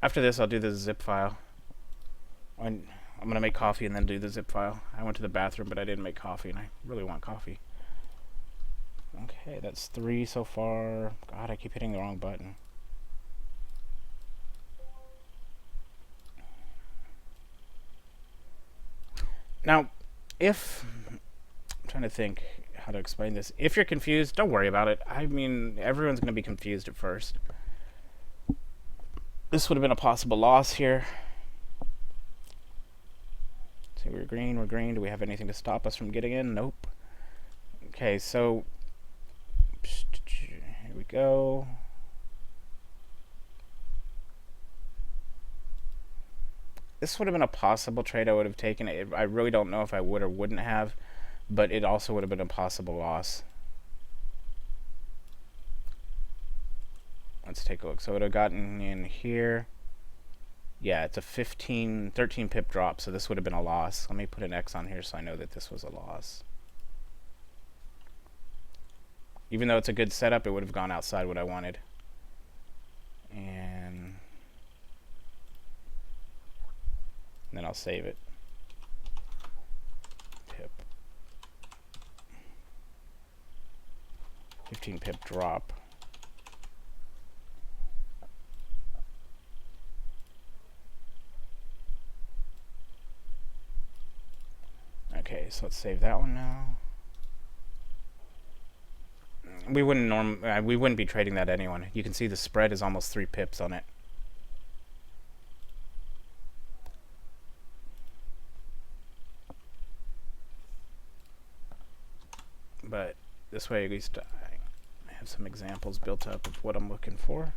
After this, I'll do the zip file. I'm going to make coffee and then do the zip file. I went to the bathroom, but I didn't make coffee, and I really want coffee. Okay, that's 3 so far. God, I keep hitting the wrong button. Now, if... I'm trying to think how to explain this. If you're confused, don't worry about it. I mean, everyone's going to be confused at first. This would have been a possible loss here. See, we're green, we're green. Do we have anything to stop us from getting in? Nope. Okay, so here we go. This would have been a possible trade I would have taken. I really don't know if I would or wouldn't have, but it also would have been a possible loss. Let's take a look. So it would have gotten in here. Yeah, it's a 13 pip drop, so this would have been a loss. Let me put an X on here so I know that this was a loss. Even though it's a good setup, it would have gone outside what I wanted. And then I'll save it. Pip. 15 pip drop. Okay, so let's save that one now. We wouldn't be trading that anyway. You can see the spread is almost 3 pips on it. But this way at least I have some examples built up of what I'm looking for.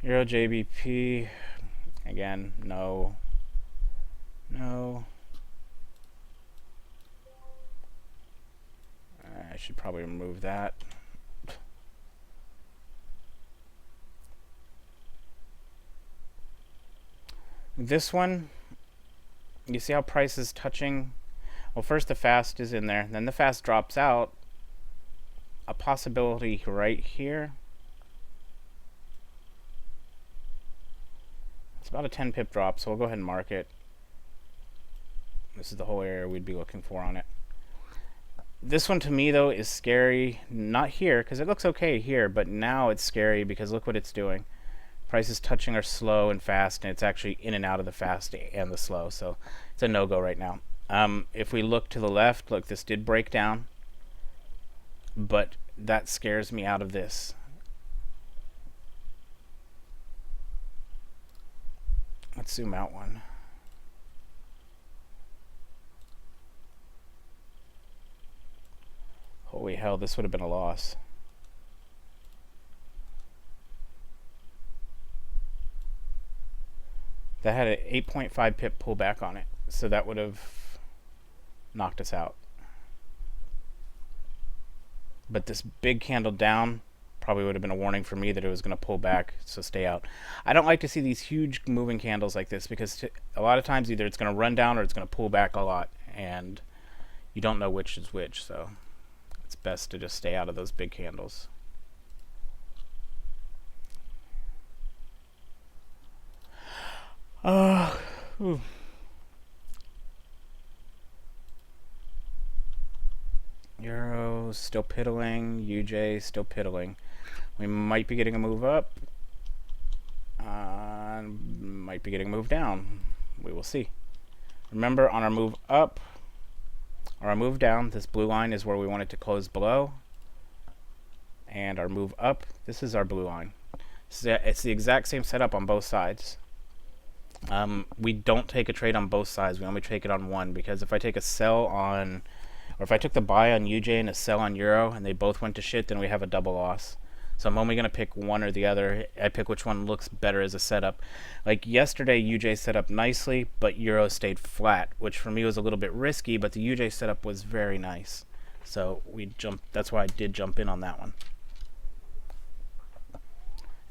Euro JBP, again, no. I should probably remove that. This one, you see how price is touching? Well, first the fast is in there, then the fast drops out. A possibility right here. It's about a 10 pip drop, so we'll go ahead and mark it. This is the whole area we'd be looking for on it. This one to me though is scary, not here because it looks okay here, but now it's scary because look what it's doing. Prices touching are slow and fast, and it's actually in and out of the fast and the slow, so it's a no-go right now. If we look to the left, look, this did break down, but that scares me out of this. Let's zoom out one. Holy hell, this would have been a loss. That had an 8.5 pip pullback on it, so that would have knocked us out. But this big candle down probably would have been a warning for me that it was going to pull back, so stay out. I don't like to see these huge moving candles like this because a lot of times either it's going to run down or it's going to pull back a lot, and you don't know which is which, so it's best to just stay out of those big candles. Euro still piddling, UJ still piddling. We might be getting a move up. Might be getting a move down. We will see. Remember, on our move up or our move down, this blue line is where we want it to close below. And our move up, this is our blue line. So it's the exact same setup on both sides. We don't take a trade on both sides. We only take it on one, because if I take a sell on, or if I took the buy on UJ and a sell on Euro and they both went to shit, then we have a double loss. So I'm only going to pick one or the other. I pick which one looks better as a setup. Like yesterday, UJ set up nicely, but Euro stayed flat, which for me was a little bit risky, but the UJ setup was very nice. So that's why I did jump in on that one.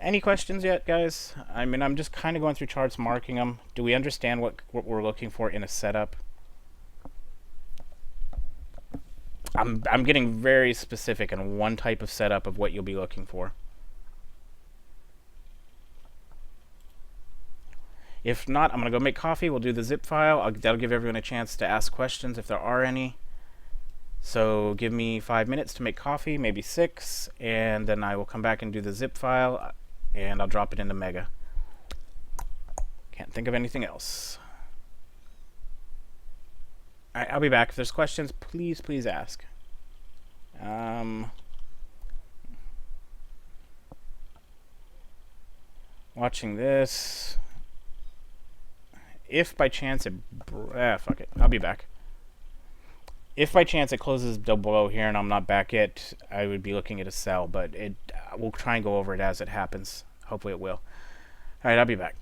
Any questions yet, guys? I mean, I'm just kind of going through charts, marking them. Do we understand what we're looking for in a setup? I'm getting very specific on one type of setup of what you'll be looking for. If not, I'm going to go make coffee. We'll do the zip file. That'll give everyone a chance to ask questions if there are any. So give me 5 minutes to make coffee, maybe 6, and then I will come back and do the zip file, and I'll drop it into Mega. Can't think of anything else. Alright, I'll be back. If there's questions, please ask. Watching this. If by chance it... fuck it. I'll be back. If by chance it closes below here and I'm not back yet, I would be looking at a sell, but we'll try and go over it as it happens. Hopefully it will. Alright, I'll be back.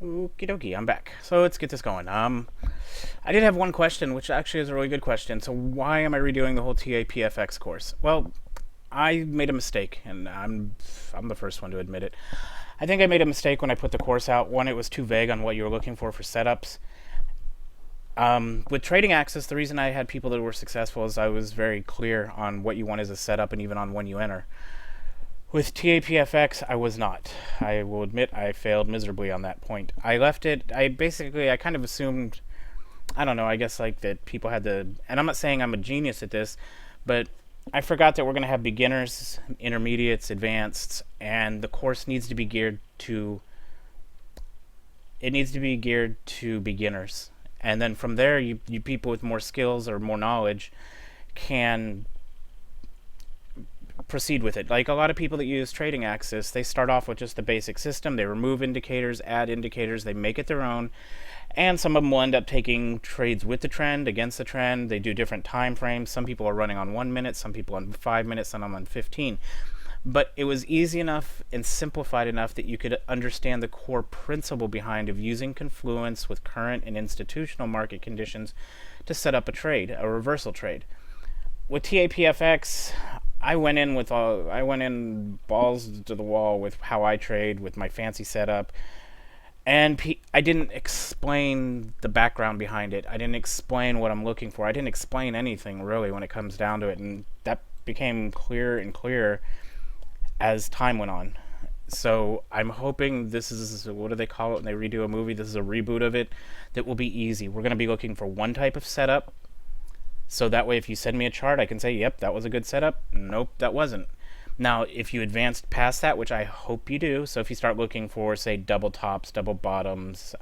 Okie dokie, I'm back. So let's get this going. I did have one question, which actually is a really good question. So why am I redoing the whole TAPFX course? Well, I made a mistake, and I'm the first one to admit it. I think I made a mistake when I put the course out. One, it was too vague on what you were looking for setups. With Trading Access, the reason I had people that were successful is I was very clear on what you want as a setup and even on when you enter. With TAPFX, I was not. I will admit I failed miserably on that point. I left it, I kind of assumed, I don't know, I guess like that people had the, and I'm not saying I'm a genius at this, but I forgot that we're going to have beginners, intermediates, advanced, and the course needs to be geared to, it needs to be geared to beginners. And then from there, you people with more skills or more knowledge can proceed with it. Like a lot of people that use Trading Access, they start off with just the basic system. They remove indicators, add indicators, they make it their own. And some of them will end up taking trades with the trend, against the trend. They do different time frames. Some people are running on 1 minute, some people on 5 minutes, some on 15. But it was easy enough and simplified enough that you could understand the core principle behind of using confluence with current and institutional market conditions to set up a trade, a reversal trade. With TAPFX, I went in balls to the wall with how I trade with my fancy setup, and I didn't explain the background behind it. I didn't explain what I'm looking for. I didn't explain anything really when it comes down to it, and that became clearer and clearer as time went on. So I'm hoping this is, what do they call it when they redo a movie? This is a reboot of it that will be easy. We're going to be looking for one type of setup. So that way, if you send me a chart, I can say, yep, that was a good setup. Nope, that wasn't. Now, if you advanced past that, which I hope you do, so if you start looking for, say, double tops, double bottoms,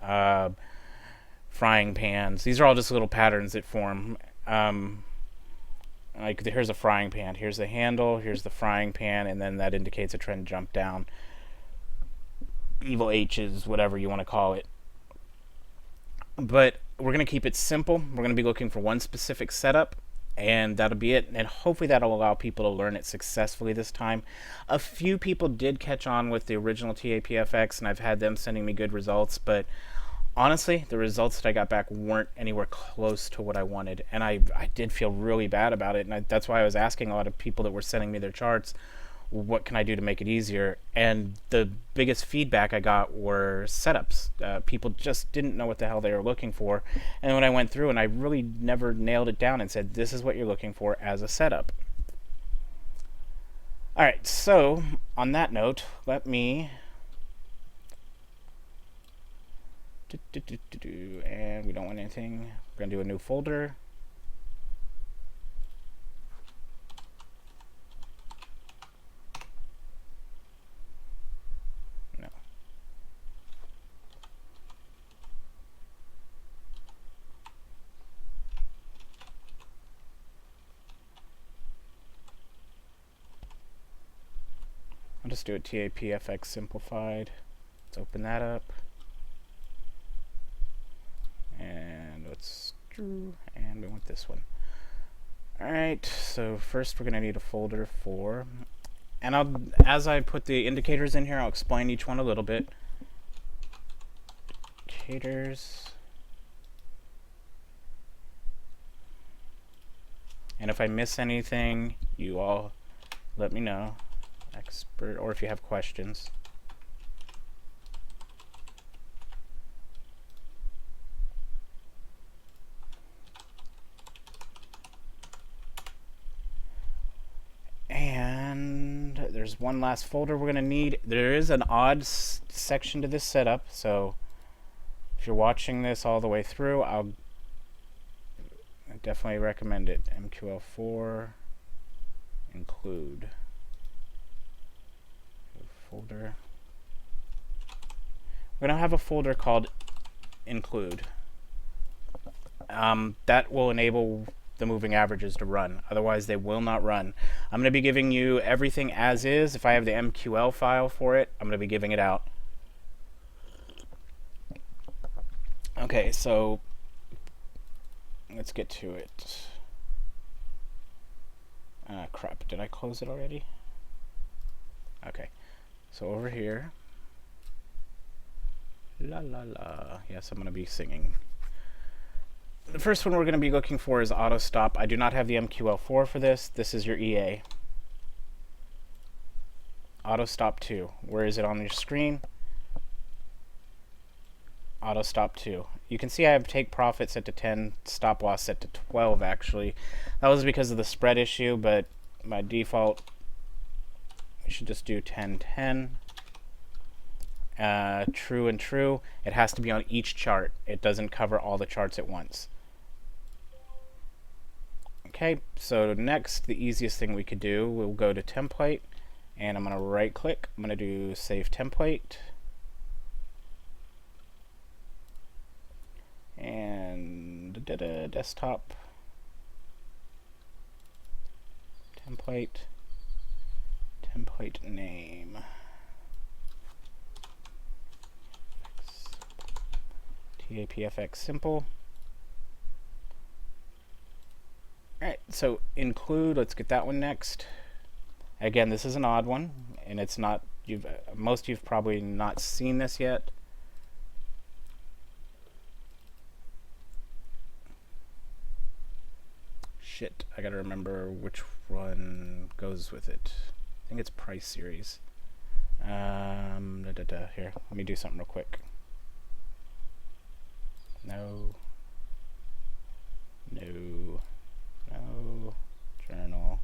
frying pans, these are all just little patterns that form. Like, here's a frying pan, here's the handle, here's the frying pan, and then that indicates a trend jump down. Evil H's, whatever you want to call it. But we're going to keep it simple. We're going to be looking for one specific setup, and that'll be it. And hopefully that'll allow people to learn it successfully this time. A few people did catch on with the original TAPFX, and I've had them sending me good results, but honestly, the results that I got back weren't anywhere close to what I wanted, and I did feel really bad about it, and that's why I was asking a lot of people that were sending me their charts, what can I do to make it easier? And the biggest feedback I got were setups. People just didn't know what the hell they were looking for. And when I went through and I really never nailed it down and said, this is what you're looking for as a setup. Alright, so on that note, let me... And we don't want anything. We're going to do a new folder. I'll just do a TAPFX simplified. Let's open that up. And we want this one. Alright, so first we're going to need a folder for, and as I put the indicators in here, I'll explain each one a little bit. Indicators. And if I miss anything, you all let me know. Expert, or if you have questions. And there's one last folder we're going to need. There is an odd section to this setup, so if you're watching this all the way through, I definitely recommend it. MQL4 include folder. We're going to have a folder called include. That will enable the moving averages to run. Otherwise, they will not run. I'm going to be giving you everything as is. If I have the MQL file for it, I'm going to be giving it out. Okay, so let's get to it. Crap, did I close it already? Okay, so over here, La la la. Yes, I'm going to be singing. The first one we're going to be looking for is auto stop. I do not have the MQL4 for this. This is your EA. Auto stop 2. Where is it on your screen? Auto stop 2. You can see I have take profit set to 10, stop loss set to 12 actually. That was because of the spread issue, but by default we should just do 10 10. True and true. It has to be on each chart. It doesn't cover all the charts at once. Okay, so next, the easiest thing we could do, we'll go to template, and I'm going to right click. I'm going to do save template. And desktop. Template. Template name. TAPFX simple. Alright, so include, let's get that one next. Again, this is an odd one, and it's not, most of you've probably not seen this yet. Shit, I gotta remember which one goes with it. I think it's price series. Here, let me do something real quick. No. No. No. Journal.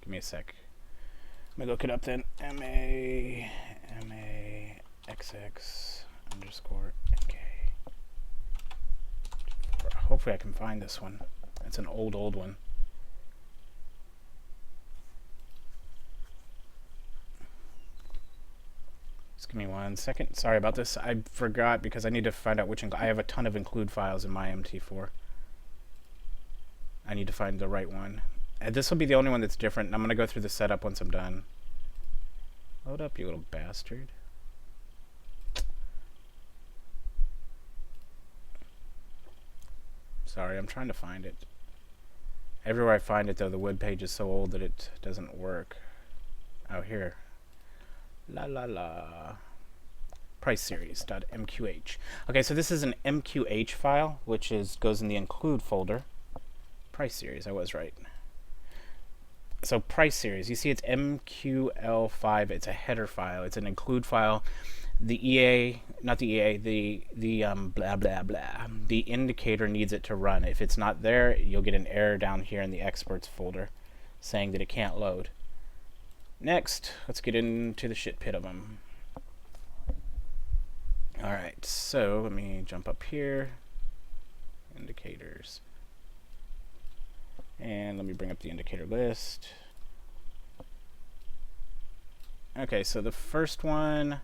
Give me a sec. Let me look it up then. MAXX_NK. Hopefully I can find this one. It's an old one. Just give me 1 second. Sorry about this. I forgot because I need to find out which I have a ton of include files in my MT4. I need to find the right one. This will be the only one that's different, and I'm going to go through the setup once I'm done. Load up, you little bastard. Sorry, I'm trying to find it. Everywhere I find it, though, the web page is so old that it doesn't work. Oh, here. La la la. Price series.mqh. Okay, so this is an MQH file, which goes in the include folder. Price series, I was right. So price series, you see it's MQL5, it's a header file, it's an include file. The EA, not the EA, the blah blah blah, the indicator needs it to run. If it's not there, you'll get an error down here in the experts folder saying that it can't load. Next, let's get into the shit pit of them. Alright, so let me jump up here, indicators. And let me bring up the indicator list. Okay, so the first one,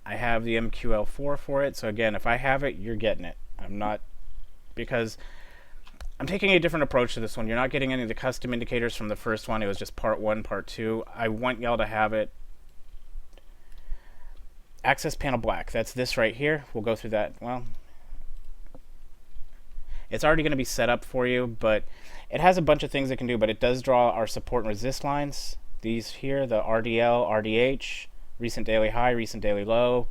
I have the MQL4 for it. So again, if I have it, you're getting it. I'm not, because I'm taking a different approach to this one. You're not getting any of the custom indicators from the first one. It was just part 1, part 2. I want y'all to have it. Access panel black, that's this right here. We'll go through that. Well, it's already going to be set up for you, but it has a bunch of things it can do, but it does draw our support and resist lines. These here, the RDL, RDH, recent daily high, recent daily low.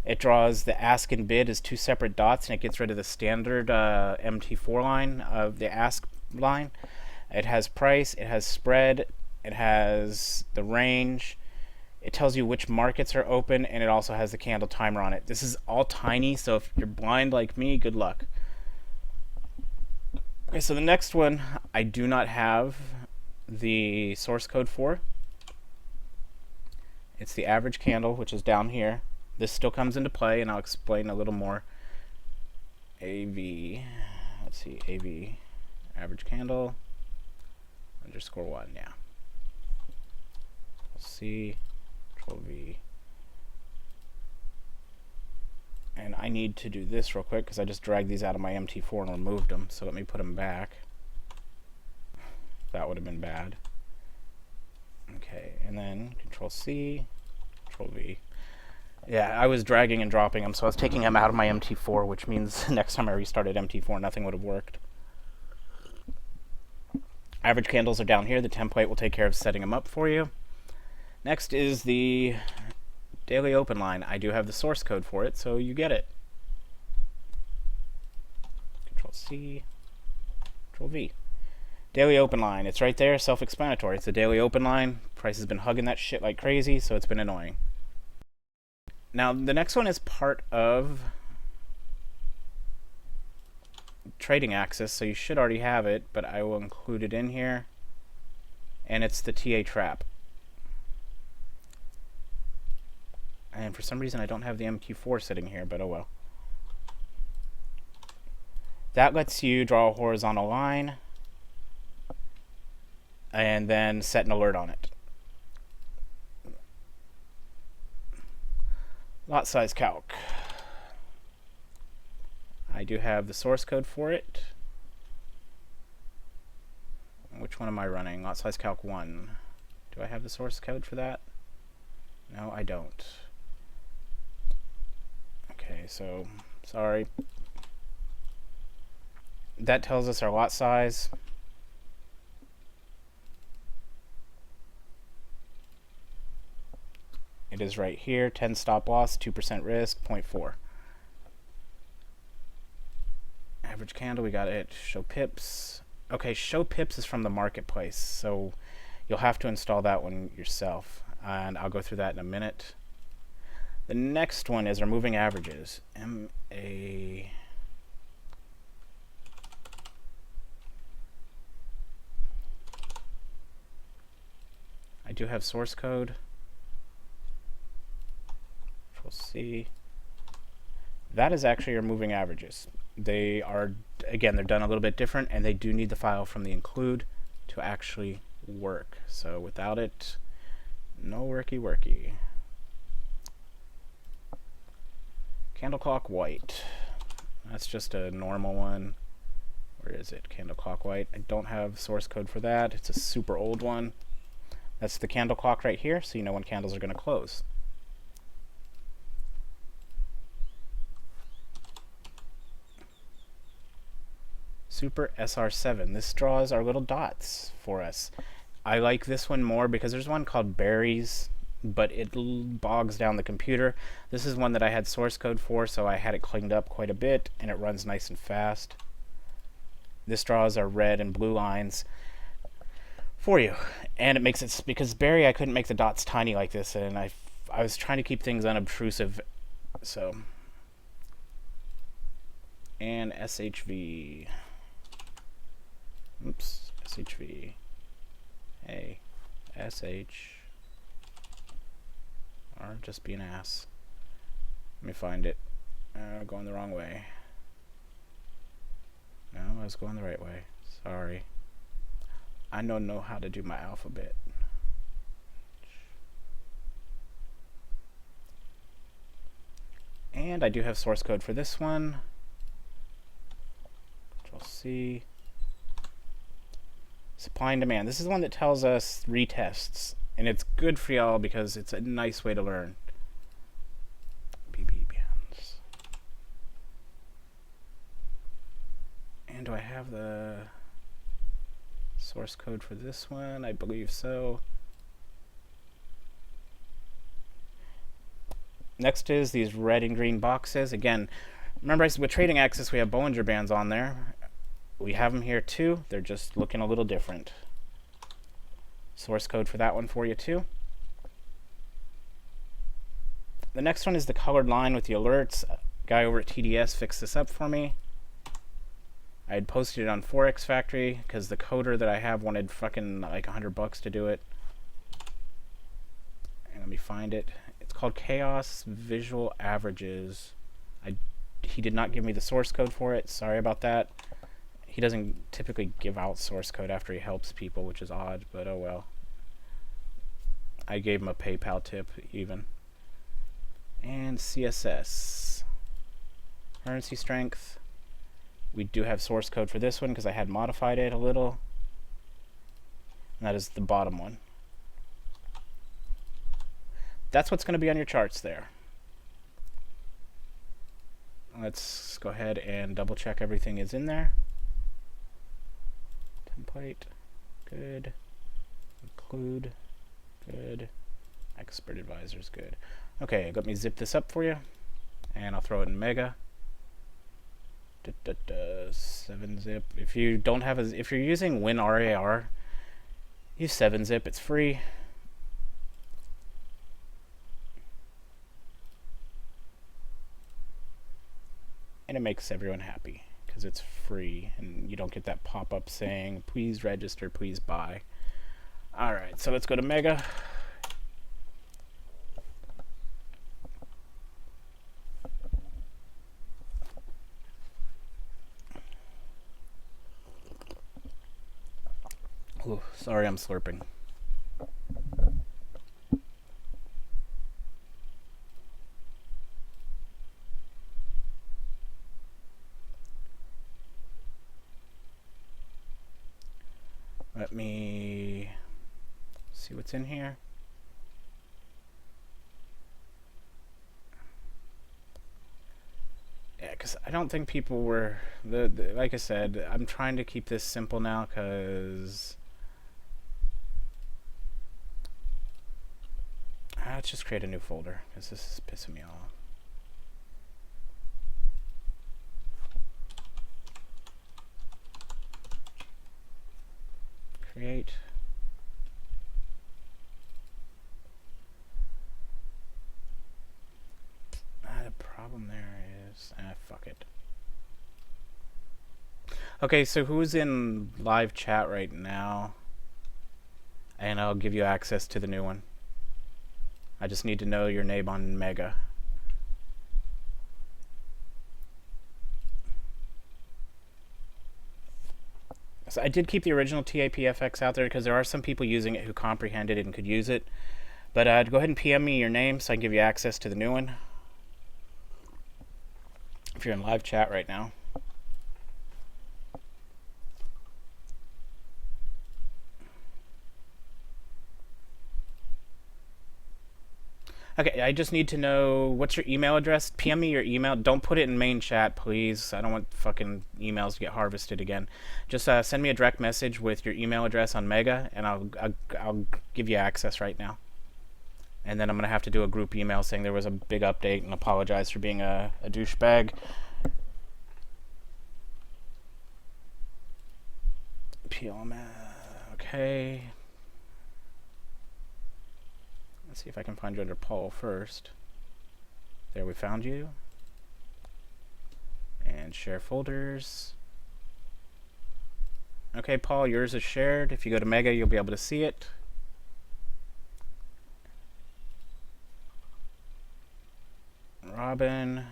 It draws the ask and bid as 2 separate dots, and it gets rid of the standard MT4 line of the ask line. It has price, it has spread, it has the range. It tells you which markets are open, and it also has the candle timer on it. This is all tiny, so if you're blind like me, good luck. Okay, so the next one I do not have the source code for. It's the average candle, which is down here. This still comes into play, and I'll explain a little more. AV, let's see, AV, average candle, _1, yeah. C, Control V. And I need to do this real quick because I just dragged these out of my MT4 and removed them. So let me put them back. That would have been bad. Okay, and then Control C, Control V. Yeah, I was dragging and dropping them, so I was taking them out of my MT4, which means next time I restarted MT4, nothing would have worked. Average candles are down here. The template will take care of setting them up for you. Next is the daily open line. I do have the source code for it, so you get it. Control C, Control V. Daily open line. It's right there, self-explanatory. It's a daily open line. Price has been hugging that shit like crazy, so it's been annoying. Now, the next one is part of trading axis, so you should already have it, but I will include it in here. And it's the TA trap. And for some reason I don't have the MQ4 sitting here, but oh well. That lets you draw a horizontal line and then set an alert on it. Lot size calc. I do have the source code for it. Which one am I running? Lot size calc 1. Do I have the source code for that? No, I don't. Okay, so sorry. That tells us our lot size. It is right here, 10 stop loss, 2% risk, 0.4. Average candle, we got it. Show pips. Okay, show pips is from the marketplace, so you'll have to install that one yourself, and I'll go through that in a minute. The next one is our moving averages. MA. I do have source code. Control C. That is actually your moving averages. They are, again, they're done a little bit different, and they do need the file from the include to actually work. So without it, no worky. Candle clock white. That's just a normal one. Where is it? Candle clock white. I don't have source code for that. It's a super old one. That's the candle clock right here, so you know when candles are going to close. Super SR7. This draws our little dots for us. I like this one more because there's one called berries, but it bogs down the computer. This is one that I had source code for, so I had it cleaned up quite a bit, and it runs nice and fast. This draws our red and blue lines for you, and it makes it, because berry I couldn't make the dots tiny like this, and I was trying to keep things unobtrusive, so. And SHV. Oops, SHV. Hey, SH. Or just be an ass. Let me find it. Going the wrong way. No, I was going the right way. Sorry. I don't know how to do my alphabet. And I do have source code for this one. Control C. Supply and demand. This is the one that tells us retests, and it's good for y'all because it's a nice way to learn. BB bands. And do I have the source code for this one? I believe so. Next is these red and green boxes. Again, remember I said with trading axis we have Bollinger Bands on there. We have them here too. They're just looking a little different. Source code for that one for you too. The next one is the colored line with the alerts. A guy over at TDS fixed this up for me. I had posted it on Forex Factory because the coder that I have wanted fucking like $100 to do it. And let me find it. It's called Chaos Visual Averages. He did not give me the source code for it. Sorry about that. He doesn't typically give out source code after he helps people, which is odd, but oh well. I gave him a PayPal tip even. And CSS. Currency strength. We do have source code for this one because I had modified it a little. And that is the bottom one. that's what's going to be on your charts there. Let's go ahead and double check everything is in there. Template, good. Include, good. Expert advisors, good. Okay, let me zip this up for you, and I'll throw it in Mega. 7-zip. If you don't have if you're using WinRAR, use 7-zip. It's free. And it makes everyone happy because it's free and you don't get that pop-up saying please register, please buy. Alright, so let's go to Mega. Ooh, sorry, I'm slurping. Let me see what's in here. Yeah, because I don't think people were... like I said, I'm trying to keep this simple now because... let's just create a new folder because this is pissing me off. Create. The problem there is... fuck it. Okay, so who's in live chat right now? And I'll give you access to the new one. I just need to know your name on Mega. So I did keep the original TAPFX out there because there are some people using it who comprehended it and could use it. But go ahead and PM me your name so I can give you access to the new one. If you're in live chat right now. Okay, I just need to know what's your email address. PM me your email. Don't put it in main chat, please. I don't want fucking emails to get harvested again. Just send me a direct message with your email address on Mega, and I'll give you access right now. And then I'm gonna have to do a group email saying there was a big update and apologize for being a douchebag. PLM. Okay. Let's see if I can find you under Paul first. There, we found you. And share folders. Okay, Paul, yours is shared. If you go to Mega, you'll be able to see it. Robin.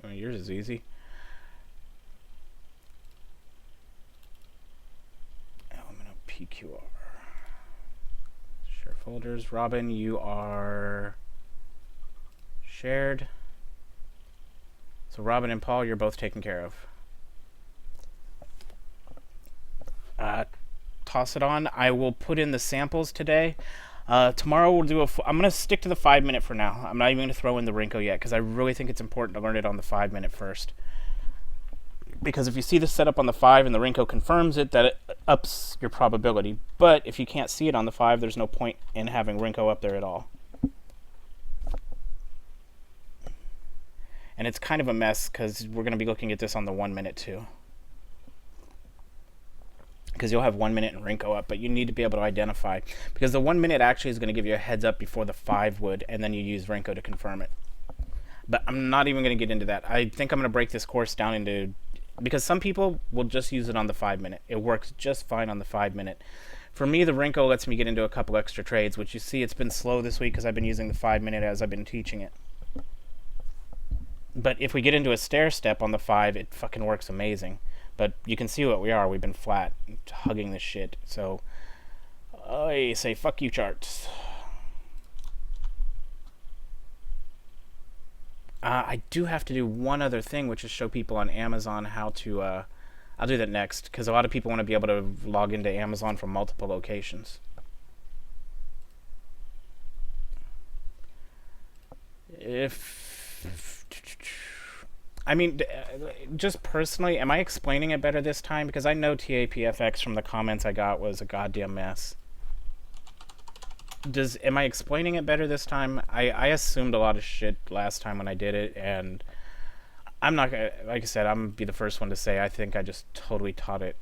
Oh, yours is easy. Element of PQR. Share folders. Robin, you are shared. So Robin and Paul, you're both taken care of. Toss it on. I will put in the samples today. Tomorrow we'll do I'm going to stick to the 5 minute for now. I'm not even going to throw in the Rinko yet because I really think it's important to learn it on the 5 minute first. Because if you see the setup on the 5 and the Rinko confirms it, that it ups your probability. But if you can't see it on the 5, there's no point in having Rinko up there at all. And it's kind of a mess because we're going to be looking at this on the 1 minute too. Because you'll have 1 minute and Rinko up, but you need to be able to identify. Because the 1 minute actually is going to give you a heads up before the 5 would, and then you use Rinko to confirm it. But I'm not even going to get into that. I think I'm going to break this course down into... Because some people will just use it on the 5 minute. It works just fine on the 5 minute. For me, the Rinko lets me get into a couple extra trades, which you see it's been slow this week because I've been using the 5 minute as I've been teaching it. But if we get into a stair step on the 5, it fucking works amazing. But you can see what we are. We've been flat, hugging this shit. So, I say fuck you, charts. I do have to do one other thing, which is show people on Amazon how to... I'll do that next, because a lot of people want to be able to log into Amazon from multiple locations. If I mean, just personally, am I explaining it better this time? Because I know TAPFX from the comments I got was a goddamn mess. Am I explaining it better this time? I assumed a lot of shit last time when I did it, and I'm not gonna, like I said, I'm gonna be the first one to say I think I just totally taught it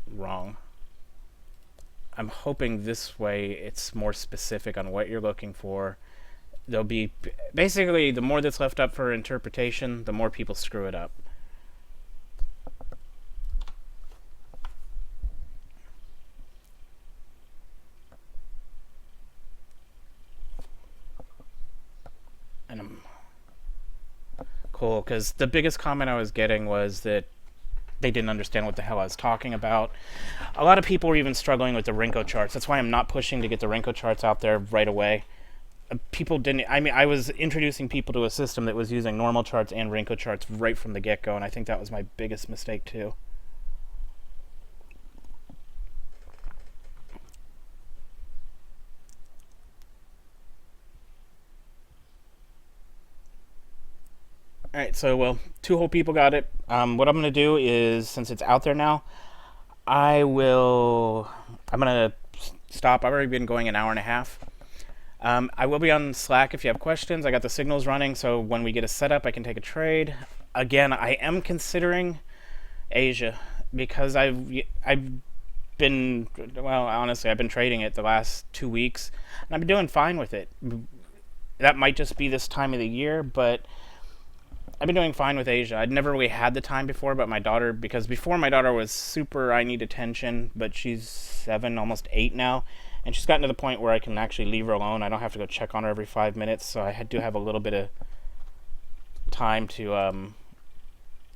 wrong. I'm hoping this way it's more specific on what you're looking for. There'll be basically the more that's left up for interpretation, the more people screw it up. And I'm cool because the biggest comment I was getting was that they didn't understand what the hell I was talking about. A lot of people were even struggling with the Renko charts. That's why I'm not pushing to get the Renko charts out there right away. People didn't. I mean, I was introducing people to a system that was using normal charts and Renko charts right from the get-go, and I think that was my biggest mistake too. All right, so well, two whole people got it. What I'm gonna do is, since it's out there now, I'm gonna stop. I've already been going an hour and a half. I will be on Slack if you have questions. I got the signals running, so when we get a setup, I can take a trade. Again, I am considering Asia because I've been, well, honestly, I've been trading it the last 2 weeks, and I've been doing fine with it. That might just be this time of the year, but I've been doing fine with Asia. I'd never really had the time before, but my daughter, because before my daughter was super, I need attention, but she's 7, almost 8 now, and she's gotten to the point where I can actually leave her alone. I don't have to go check on her every 5 minutes, so I do have a little bit of time to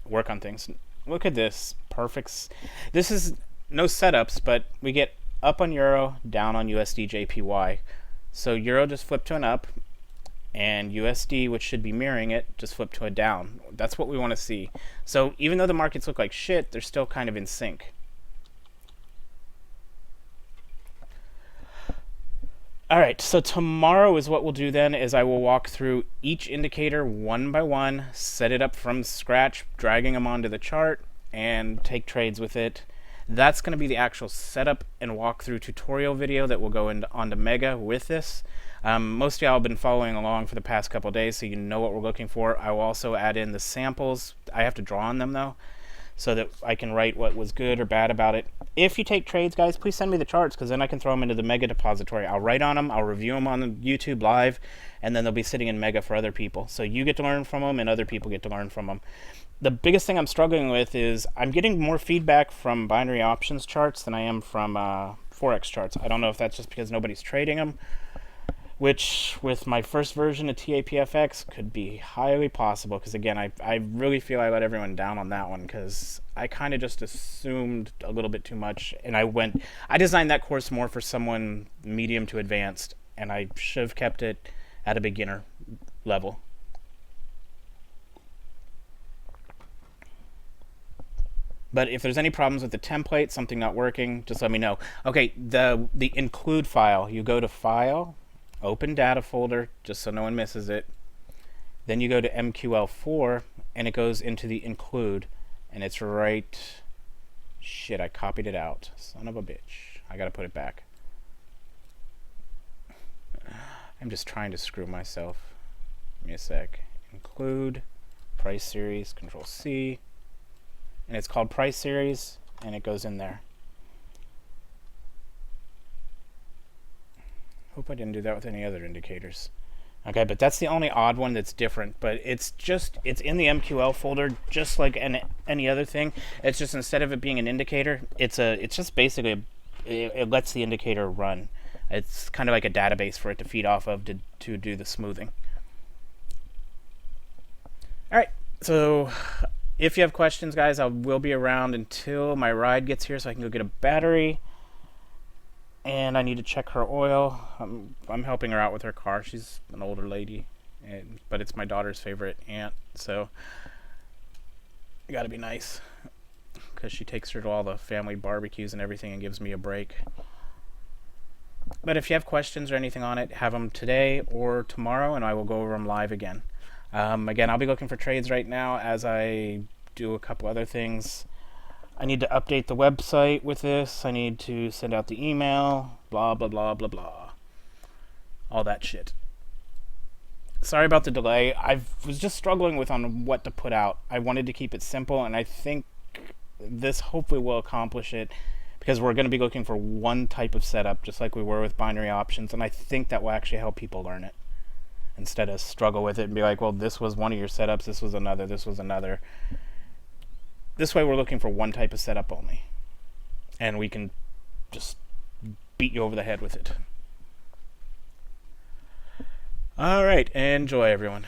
work on things. Look at this. Perfect. This is no setups, but we get up on Euro, down on USD JPY. So Euro just flipped to an up, and USD, which should be mirroring it, just flipped to a down. That's what we want to see. So even though the markets look like shit, they're still kind of in sync. Alright, so tomorrow is what we'll do then, is I will walk through each indicator one by one, set it up from scratch, dragging them onto the chart, and take trades with it. That's going to be the actual setup and walkthrough tutorial video that will go onto Mega with this. Most of y'all have been following along for the past couple days, so you know what we're looking for. I will also add in the samples. I have to draw on them, though, so that I can write what was good or bad about it. If you take trades, guys, please send me the charts, because then I can throw them into the Mega depository. I'll write on them, I'll review them on YouTube Live, and then they'll be sitting in Mega for other people. So you get to learn from them, and other people get to learn from them. The biggest thing I'm struggling with is I'm getting more feedback from binary options charts than I am from Forex charts. I don't know if that's just because nobody's trading them, which with my first version of TAPFX could be highly possible, because again, I really feel I let everyone down on that one, because I kind of just assumed a little bit too much, and I designed that course more for someone medium to advanced, and I should have kept it at a beginner level. But if there's any problems with the template, something not working, just let me know. Okay, the include file, you go to File, Open Data Folder, just so no one misses it. Then you go to MQL4, and it goes into the include, and it's right... Shit, I copied it out. Son of a bitch. I gotta put it back. I'm just trying to screw myself. Give me a sec. Include, price series, Control C. And it's called price series, and it goes in there. Hope I didn't do that with any other indicators. Okay, but that's the only odd one that's different, but it's in the MQL folder just like any other thing. It's just, instead of it being an indicator, it's just basically it lets the indicator run. It's kind of like a database for it to feed off of to do the smoothing. All right, so if you have questions, guys, I will be around until my ride gets here, so I can go get a battery. And I need to check her oil. I'm helping her out with her car. She's an older lady, but it's my daughter's favorite aunt, so I gotta be nice, because she takes her to all the family barbecues and everything and gives me a break. But if you have questions or anything on it, have them today or tomorrow, and I will go over them live again. Again, I'll be looking for trades right now as I do a couple other things. I need to update the website with this. I need to send out the email. Blah, blah, blah, blah, blah. All that shit. Sorry about the delay. I was just struggling with on what to put out. I wanted to keep it simple, and I think this hopefully will accomplish it, because we're going to be looking for one type of setup, just like we were with binary options, and I think that will actually help people learn it, instead of struggle with it and be like, well, this was one of your setups, this was another, this was another. This way we're looking for one type of setup only, and we can just beat you over the head with it. Alright, enjoy everyone.